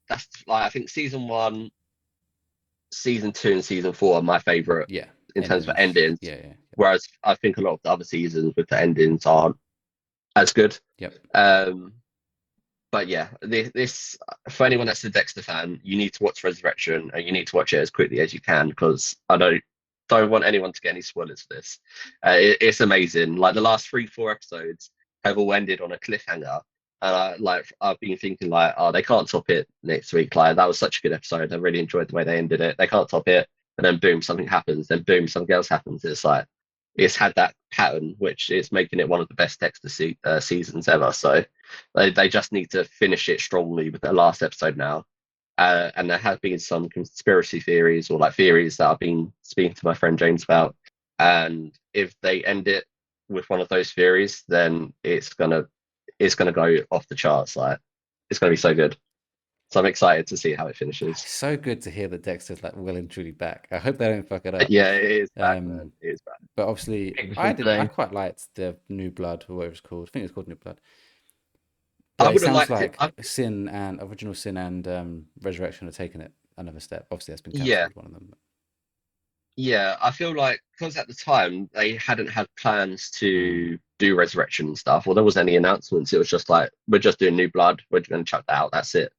that's like I think season 1, season 2, and season 4 are my favorite. Yeah, in terms of endings. Yeah. Whereas I think a lot of the other seasons with the endings aren't as good. Yep. But yeah, this for anyone that's a Dexter fan, you need to watch Resurrection, and you need to watch it as quickly as you can because I don't want anyone to get any spoilers for this. It's amazing. Like the last 3-4 episodes have all ended on a cliffhanger, And I've been thinking like, oh, they can't top it next week. Like that was such a good episode. I really enjoyed the way they ended it. They can't top it, and then boom, something happens. Then boom, something else happens. It's like it's had that pattern, which is making it one of the best Dexter seasons ever. So they just need to finish it strongly with their last episode now. And there have been some conspiracy theories or like theories that I've been speaking to my friend James about. And if they end it with one of those theories, then it's gonna go off the charts. Like it's gonna be so good. So I'm excited to see how it finishes. So good to hear that Dexter's like well and truly back. I hope they don't fuck it up. Yeah, it is bad, man. It is bad. But obviously, I quite liked the New Blood or whatever it's called. I think it's called New Blood. I But it would have sounds liked like it. Sin and Original Sin and Resurrection are taking it another step. Obviously, that's been cancelled. Yeah, One of them. yeah. I feel like because at the time they hadn't had plans to do Resurrection and stuff, or there wasn't any announcements. It was just like we're just doing New Blood. We're going to chuck that out. That's it.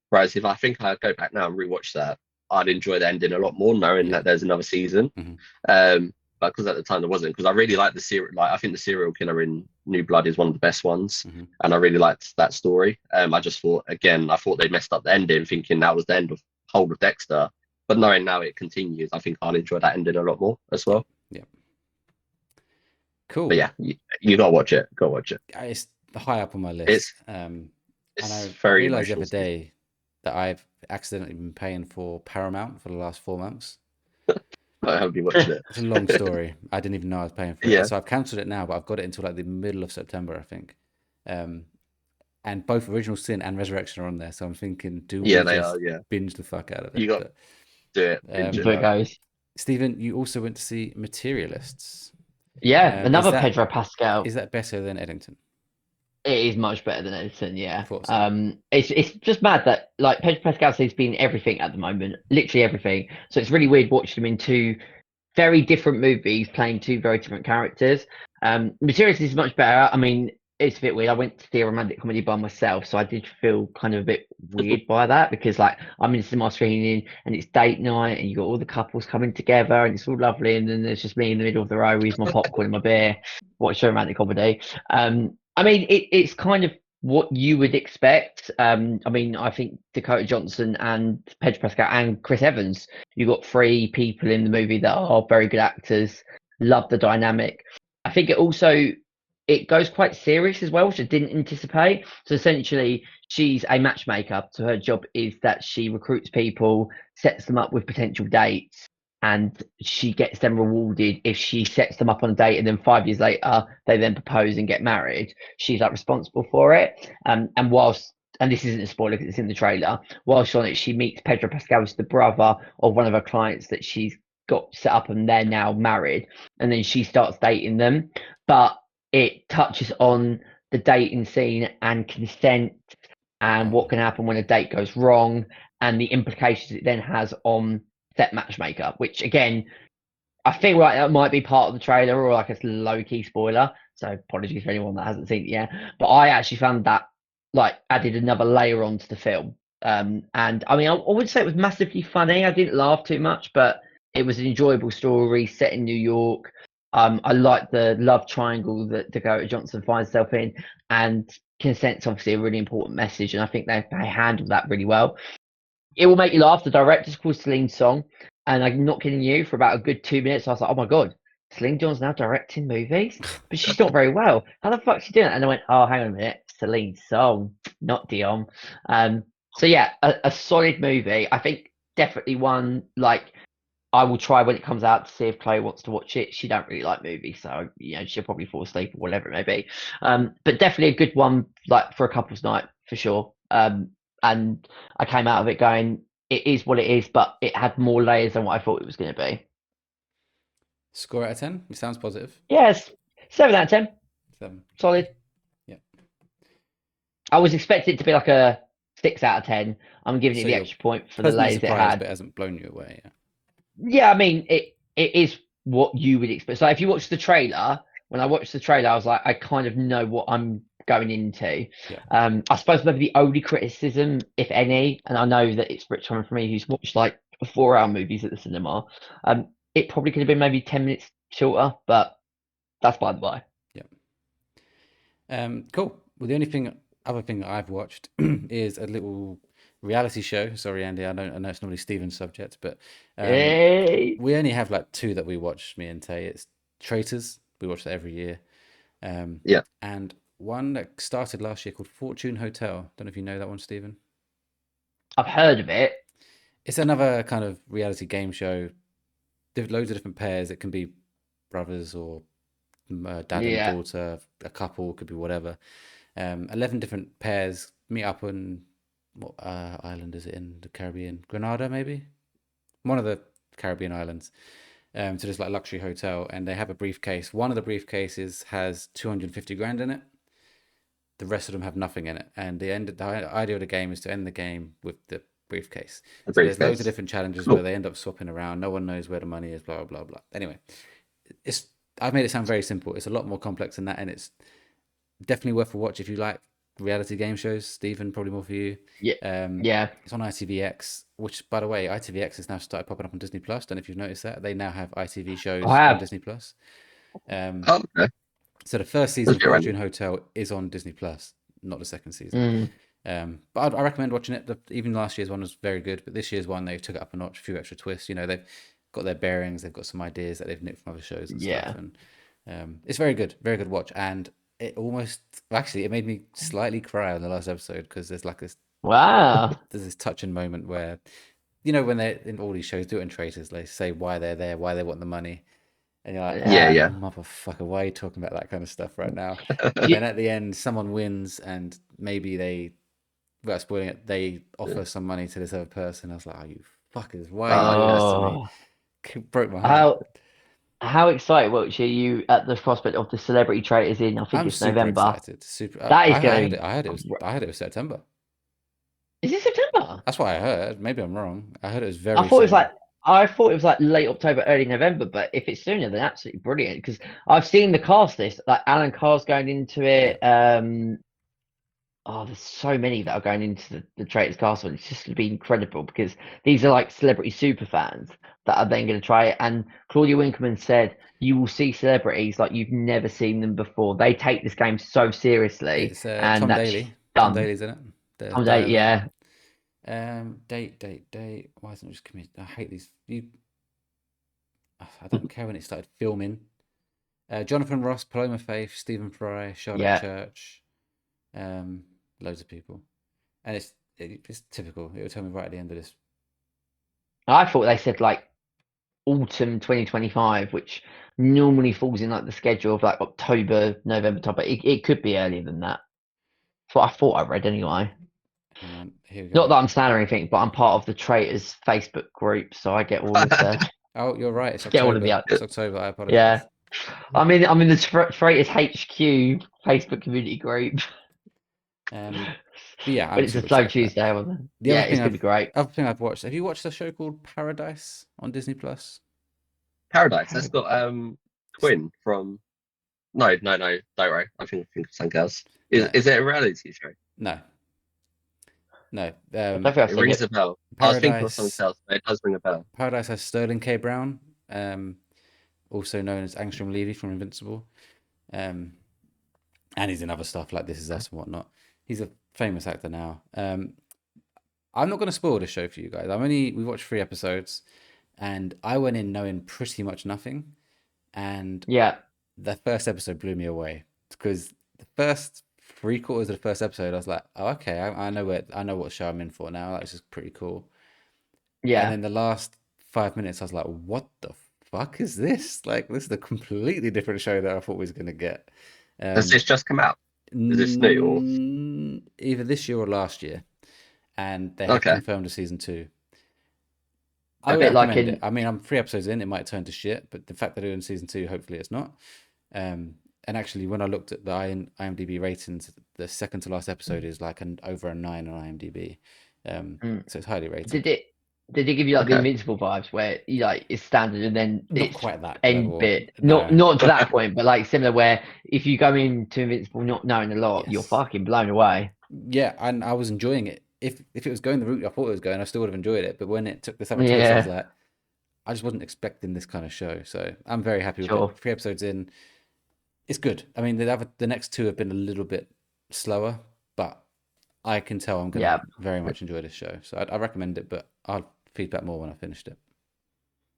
Whereas if I think I go back now and rewatch that, I'd enjoy the ending a lot more, knowing that there's another season. Mhm. But because at the time there wasn't, because I really like the serial. Like I think the serial killer in New Blood is one of the best ones, Mhm. and I really liked that story. I just thought again, I thought they messed up the ending, thinking that was the end of whole of Dexter. But knowing now it continues, I think I'll enjoy that ending a lot more as well. Yeah. Cool. But yeah, you gotta watch it. Go watch it. It's high up on my list. It's And it's I very realized the emotional. other day that I've accidentally been paying for Paramount for the last 4 months. I hope you watched it. It's a long story. I didn't even know I was paying for it. Yeah. So I've cancelled it now, but I've got it until like the middle of September, I think. And both Original Sin and Resurrection are on there. So I'm thinking, do we Yeah, they just are. Yeah, binge the fuck out of it? you got to do it. Binge it So it up. goes. Stephen, you also went to see Materialists. Yeah, Is another that- Pedro Pascal. Is that better than Eddington? It is much better than Edison, yeah. Thought so. It's just mad that like Pedro Pascal has been everything at the moment, literally everything. So it's really weird watching him in two very different movies, playing two very different characters. Materials is much better. I mean, it's a bit weird. I went to see a romantic comedy by myself, so I did feel kind of a bit weird by that because like I'm in a cinema screening and it's date night and you got all the couples coming together and it's all lovely, and then there's just me in the middle of the row with my popcorn and my beer, watching a romantic comedy. I mean, it's kind of what you would expect. I mean, I think Dakota Johnson and Pedro Pascal and Chris Evans, you got three people in the movie that are very good actors. Love the dynamic. I think it goes quite serious as well, which I didn't anticipate. So essentially, she's a matchmaker. So her job is that she recruits people, sets them up with potential dates, and she gets them rewarded if she sets them up on a date and then 5 years later they then propose and get married. She's like responsible for it. And this isn't a spoiler because it's in the trailer, whilst on it she meets Pedro Pascal, who's the brother of one of her clients that she's got set up, and they're now married, and then she starts dating them. But it touches on the dating scene and consent and what can happen when a date goes wrong and the implications it then has on set matchmaker, which again, I feel like that might be part of the trailer or like a low-key spoiler. So apologies for anyone that hasn't seen it yet. But I actually found that like added another layer onto the film. And I mean, I wouldn't say it was massively funny. I didn't laugh too much, but it was an enjoyable story set in New York. I like the love triangle that Dakota Johnson finds herself in, and consent's obviously a really important message, and I think they handled that really well. It will make you laugh. The director's called Celine Song, and I'm not kidding you, for about a good 2 minutes, I was like, oh my God, Celine Song's now directing movies? But she's not very well. How the fuck's she doing it? And I went, oh, hang on a minute, Celine Song, not Dion. So yeah, a solid movie. I think definitely one, like, I will try when it comes out to see if Chloe wants to watch it. She don't really like movies, so she'll probably fall asleep or whatever it may be. But definitely a good one, like for a couple's night for sure. And I came out of it going, it is what it is, but it had more layers than what I thought it was going to be. Score out of 10? It sounds positive. Yes, 7 out of 10. 7. Solid. Yeah. I was expecting it to be like a 6 out of 10. I'm giving it the extra point for the layers it had. But it hasn't blown you away. Yeah. Yeah, I mean, it is what you would expect. So if you watch the trailer, when I watched the trailer, I was like, I kind of know what I'm going into. Yeah. I suppose maybe the only criticism, if any, and I know that it's Rich coming from me who's watched like 4-hour movies at the cinema, it probably could have been maybe 10 minutes shorter, but that's by the by. Yeah. Cool. Well, the only thing other thing that I've watched is a little reality show. Sorry, Andy, I know it's normally Steven's subject, but Hey. we only have like two that we watch, me and Tay. It's Traitors. We watch that every year. Yeah. And one that started last year called Fortune Hotel. Don't know if you know that one, Steven. I've heard of it. It's another kind of reality game show. Loads of different pairs. It can be brothers or dad and Yeah. daughter, a couple, could be whatever. 11 different pairs meet up on what island is it in the Caribbean? Grenada, maybe? One of the Caribbean islands. To this like luxury hotel, and they have a briefcase. One of the briefcases has 250 grand in it. The rest of them have nothing in it. And the idea of the game is to end the game with the briefcase. The So there's loads of briefcase. different challenges Cool. where they end up swapping around. No one knows where the money is. Blah blah blah blah. Anyway, it's I've made it sound very simple. It's a lot more complex than that, and it's definitely worth a watch if you like reality game shows. Stephen, probably more for you. Yeah. Um, Yeah. it's on ITVX, which, by the way, ITVX has now started popping up on Disney Plus. Don't know if you've noticed that. They now have ITV shows I on have. Disney Plus. Um, Oh, okay. so the first season Let's of get Fortune random. Hotel is on Disney Plus, not the second season. Mm. But I recommend watching it. Even last year's one was very good, but this year's one they took it up a notch, a few extra twists. You know, they've got their bearings, they've got some ideas that they've nipped from other shows and Yeah. stuff, and it's very good watch. And it almost actually it made me slightly cry on the last episode because there's like Wow. there's this touching moment where you know when they're in all these shows, do it in Traitors, they say why they're there, why they want the money, and you're like, Yeah, Yeah. yeah. motherfucker, why are you talking about that kind of stuff right now? And then at the end, someone wins, and maybe they, without spoiling it, they offer some money to this other person. I was like, oh, you fuckers, why are you doing this to me? Oh. It broke my heart. How excited, Welch, are you at the prospect of the Celebrity Traitors in? I think I'm it's super November. excited. Super. That is I going heard to it. I heard it was September. Is it September? That's what I heard. Maybe I'm wrong. I heard it was very I thought it was soon. like I thought it was like late October, early November. But if it's sooner, then absolutely brilliant. Because I've seen the cast list. Like Alan Carr's going into it. Oh, there's so many that are going into the Traitors Castle. It's just going to be incredible because these are like celebrity super fans that are then going to try it. And Claudia Winkleman said you will see celebrities like you've never seen them before. They take this game so seriously, It's and Tom that's Daly. Tom done. Daly's in it. The Tom Day, diver. yeah. Date. Why isn't it just coming? I hate these. I don't care when it started filming. Jonathan Ross, Paloma Faith, Stephen Fry, Charlotte Yeah. Church, loads of people, and it's typical. It will tell me right at the end of this. I thought they said like autumn 2025, which normally falls in like the schedule of like October, November time, but it could be earlier than that. That's what I thought I read anyway. Hang on, here we go. Not that I'm sad or anything, but I'm part of the Traitors Facebook group, so I get all of the Oh, you're right. It's get all of October. the It's October. I apologize. yeah. I'm in the Traitors HQ Facebook community group. But yeah, But I'm it's a super slow excited for that. Tuesday, wasn't it? The Yeah, other it's thing gonna be great. I've watched. Have you watched a show called Paradise on Disney Plus? Paradise. That's got Twin from. No, don't worry. I think of something else. No. Is it a reality show? No. I don't think I've It seen rings it. a bell. I was thinking of Paradise. something else, but it does ring a bell. Paradise has Sterling K. Brown, also known as Angstrom Levy from Invincible, and he's in other stuff like This Is Us and whatnot. He's a famous actor now. I'm not going to spoil this show for you guys. We watched 3 episodes, and I went in knowing pretty much nothing, and Yeah. the first episode blew me away because the first 3/4 of the first episode, I was like, "Oh, okay, I know what show I'm in for now. That's just pretty cool." And Yeah. then the last 5 minutes, I was like, "What the fuck is this? Like, this is a completely different show that I thought we was gonna get." Has this just come out? Is this new or? Either this year or last year, and they have Okay. confirmed a season 2. A I would bit like recommend in- it. I mean, I'm 3 episodes in, it might turn to shit, but the fact they're doing season 2, hopefully it's not. And actually, when I looked at the IMDb ratings, the second to last episode is like over a 9 on IMDb. So it's highly rated. Did it give you like the Okay. Invincible vibes where you like it's standard and then Not it's quite that end level. bit? No. Not to that point, but like similar where if you go into Invincible not knowing a lot, you're Yes. fucking blown away. Yeah, and I was enjoying it. If it was going the route I thought it was going, I still would have enjoyed it. But when it took this other twist, I was Yeah. like, I just wasn't expecting this kind of show. So I'm very happy with Sure. it. 3 episodes in, it's good. I mean, the next 2 have been a little bit slower, but I can tell I'm going to very much enjoy this show. So I recommend it, but I'll feedback more when I finished it.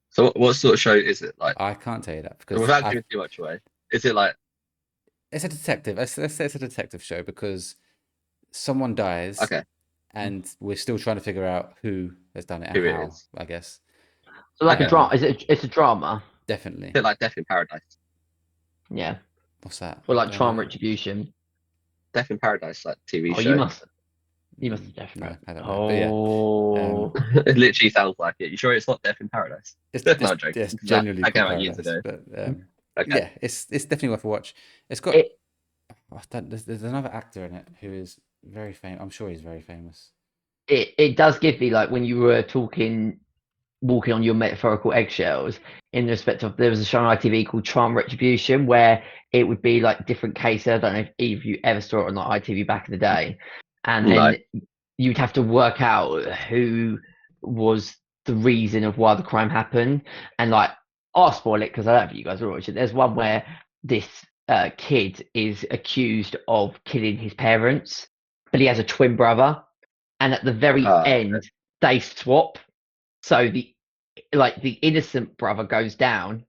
So what sort of show is it like? I can't tell you that because Without giving too much away, is it like? It's a detective. Let's say it's a detective show because someone dies, Okay, and we're still trying to figure out who has done it and who it how. is? I guess So like a Okay. drama. It's a drama. definitely. A bit like Death in Paradise. Yeah. What's that? Or like Charm Retribution. Death in Paradise, like TV Oh, show. you must have definitely. No, I don't know. But yeah, Oh. It literally sounds like it. You sure it's not Death in Paradise? it's Not a joke. it's genuinely I came called out years Paradise, ago. but Okay. yeah, it's definitely worth a watch. It's got It- there's another actor in it who is very famous. I'm sure he's very famous. it does give me, like, when you were walking on your metaphorical eggshells, in respect of, there was a show on ITV called Charm Retribution where it would be like different cases. I don't know if either of you ever saw it on like ITV back in the day, and then you'd have to work out who was the reason of why the crime happened. And like, I'll spoil it because I don't think you guys will watch it. There's one where this kid is accused of killing his parents, but he has a twin brother, and at the very end they swap. So the innocent brother goes down,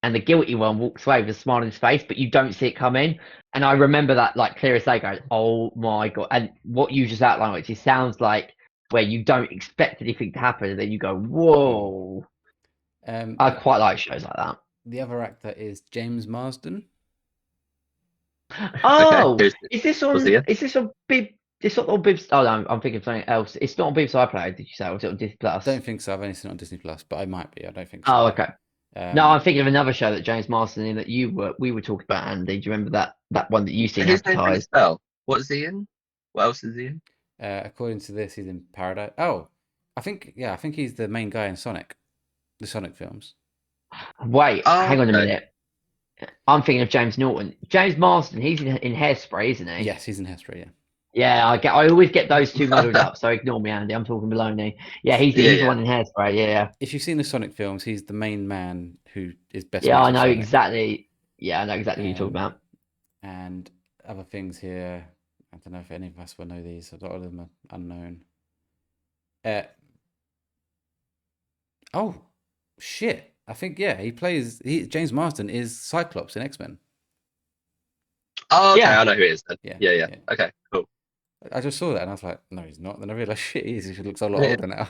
and the guilty one walks away with a smile on his face, but you don't see it coming. And I remember that like clear as day, going, "Oh my god!" And what you just outlined, which sounds like where you don't expect anything to happen, and then you go, "Whoa!" I quite like shows like that. The other actor is James Marsden. Oh, Okay. is this on? Is this on Bib? It's not on Bibs. Oh no, I'm thinking of something else. It's not on Bibs iPlayer, did you say? Or is it on Disney Plus? I don't think so. I've only seen it on Disney Plus, but I might be. I don't think so. Oh, okay. No, I'm thinking of another show that James Marsden in that we were talking about, Andy. Do you remember that one that you seen His name rings a advertised? bell. What is he in? What else is he in? According to this, he's in Paradise. Oh, I think he's the main guy in Sonic, the Sonic films. Wait, hang on a minute. I'm thinking of James Norton. James Marsden, he's in Hairspray, isn't he? Yes, he's in Hairspray. Yeah. Yeah, I always get those two muddled up, so ignore me, Andy. I'm talking baloney. Yeah, he's the one in Hairspray. Yeah. If you've seen the Sonic films, he's the main man who is best. Yeah, mates I with know Sonic. exactly. Yeah, I know exactly what you're talking about. And other things here. I don't know if any of us will know these. A lot of them are unknown. Oh, shit. I think, James Marsden is Cyclops in X-Men. Oh, okay. I know who it is then. Yeah. Okay, cool. I just saw that and I was like, no, he's not. Then I realised, shit, he is. He looks a lot older now.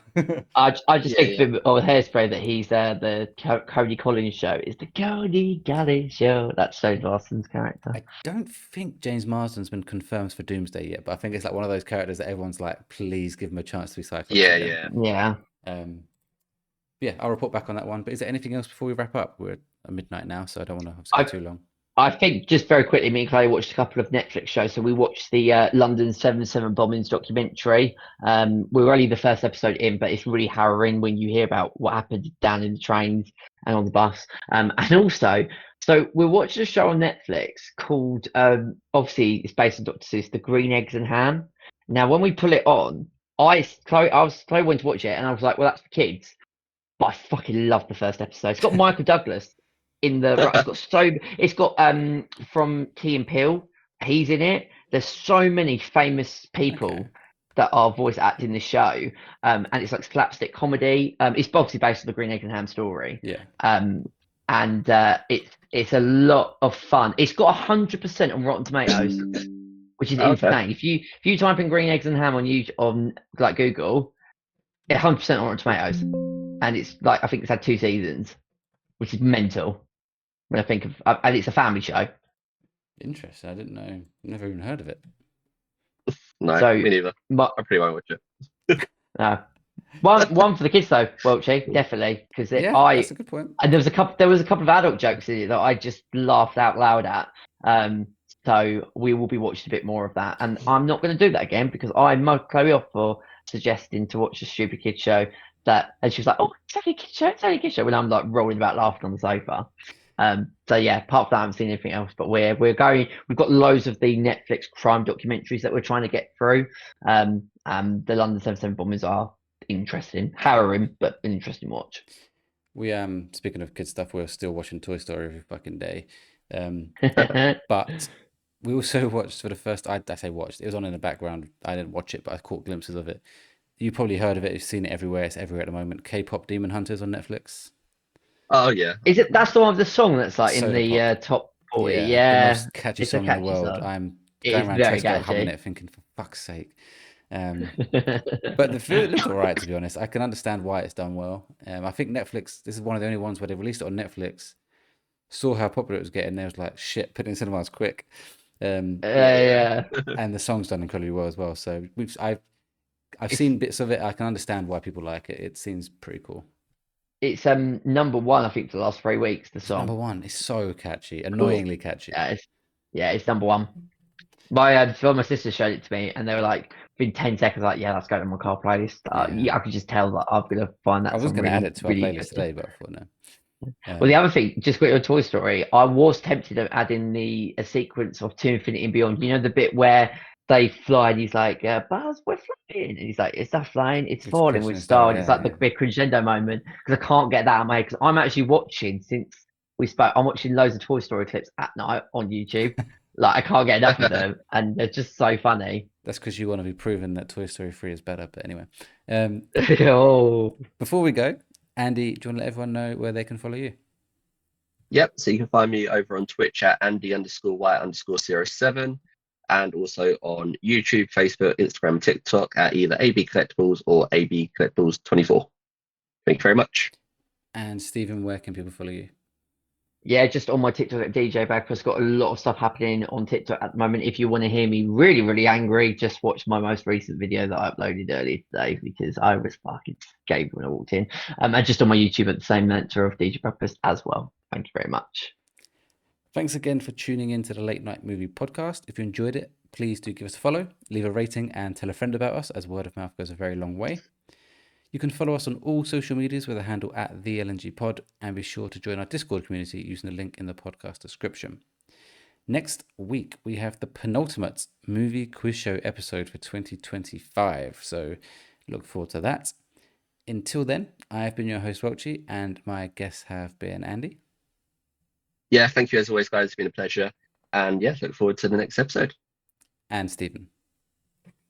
I just think of Hairspray that he's the Cody Collins show. It's the Cody Collins show. That's James Marsden's character. I don't think James Marsden's been confirmed for Doomsday yet, but I think it's like one of those characters that everyone's like, please give him a chance to be Cyclops. Yeah. Yeah, I'll report back on that one. But is there anything else before we wrap up? We're at midnight now, so I don't want to go too long. I think just very quickly, me and Chloe watched a couple of Netflix shows. So we watched the London 7/7 bombings documentary. We were only the first episode in, but it's really harrowing when you hear about what happened down in the trains and on the bus. And also, so we're watching a show on Netflix called, obviously it's based on Dr. Seuss, The Green Eggs and Ham. Now, when we pull it on, Chloe wanted to watch it, and I was like, well, that's for kids. But I fucking love the first episode. It's got Michael Douglas in the. It's got from Key and Peele. He's in it. There's so many famous people that are voice acting the show, and it's like slapstick comedy. It's obviously based on the Green Egg and Ham story. Yeah. And it's a lot of fun. It's got 100% on Rotten Tomatoes, which is insane. If you type in Green Eggs and Ham on YouTube on like Google, 100% on Rotten Tomatoes. And it's like, I think it's had 2 seasons, which is mental when I think of, and it's a family show. Interesting. I didn't know. Never even heard of it. No, me neither. I pretty won't watch it. One for the kids though, Welchy, definitely, because that's a good point. And there was a couple of adult jokes in it that I just laughed out loud at. So we will be watching a bit more of that, and I'm not going to do that again because I mugged Chloe off for suggesting to watch a stupid kid show. And she was like, "Oh, it's only a kid show," when I'm like rolling about laughing on the sofa. So yeah, apart from that, I haven't seen anything else. But we've got loads of the Netflix crime documentaries that we're trying to get through. The London 7/7 bombers are interesting, harrowing, but an interesting watch. We speaking of kid stuff, we're still watching Toy Story every fucking day. But We also watched for the first. I say watched. It was on in the background. I didn't watch it, but I caught glimpses of it. You probably heard of it. You've seen it everywhere. It's everywhere at the moment. K-pop Demon Hunters on Netflix. Oh yeah, Is it that's the one with the song that's like in Soda the Pop. top 40? Yeah, the Yeah, most catchy it's a song in the catchy world. song. I'm It going is around very Tesco humming catchy. it, thinking, for fuck's sake. Um, but the food looks all right, to be honest. I can understand why it's done well. I think Netflix. This is one of the only ones where they released it on Netflix. Saw how popular it was getting. They was like, shit, put it in cinemas quick. Um, Yeah. and the song's done incredibly well as well. So I've It's seen bits of it. I can understand why people like it. It seems pretty cool. it's number one, I think, for the last 3 weeks, the It's number song. one. It's so catchy, cool. annoyingly catchy. It's number one. My sister showed it to me, and they were like, within 10 seconds, like, yeah, let's go to my car playlist. Yeah. Yeah, I could just tell that I'm gonna find I that was song going to add really, it to our really playlist interesting. today, but I thought no. Well, the other thing, just quick with Toy Story, I was tempted to add in a sequence of To Infinity and Beyond. You know, the bit where they fly and he's like, Buzz, we're flying. And he's like, it's not flying, it's It's falling catching with a star. style. And it's Yeah, like the yeah. big crescendo moment because I can't get that out of my head because I'm actually watching since we spoke. I'm watching loads of Toy Story clips at night on YouTube. Like, I can't get enough of them. And they're just so funny. That's because you want to be proven that Toy Story 3 is better. But anyway, Oh, before we go, Andy, do you want to let everyone know where they can follow you? Yep. So you can find me over on Twitch at Andy_Y_07, and also on YouTube, Facebook, Instagram, and TikTok at either AB Collectibles or AB Collectibles 24. Thank you very much. And Stephen, where can people follow you? yeah, just on my TikTok at DJ Bagpuss. Got a lot of stuff happening on TikTok at the moment. If you want to hear me really, really angry, just watch my most recent video that I uploaded earlier today because I was fucking gay when I walked in. And just on my YouTube at the same mentor of DJ Bagpuss as well. Thank you very much. Thanks again for tuning in to the Late Night Movie Podcast. If you enjoyed it, please do give us a follow, leave a rating, and tell a friend about us, as word of mouth goes a very long way. You can follow us on all social medias with a handle at the LNG Pod, and be sure to join our Discord community using the link in the podcast description. Next week, we have the penultimate movie quiz show episode for 2025, so look forward to that. Until then, I have been your host, Welchy, and my guests have been Andy. Yeah, thank you as always, guys. It's been a pleasure. And yeah, look forward to the next episode. And Stephen.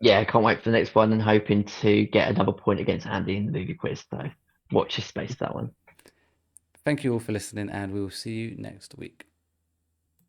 Yeah, can't wait for the next one and hoping to get another point against Andy in the movie quiz. So watch your space for that one. Thank you all for listening, and we will see you next week.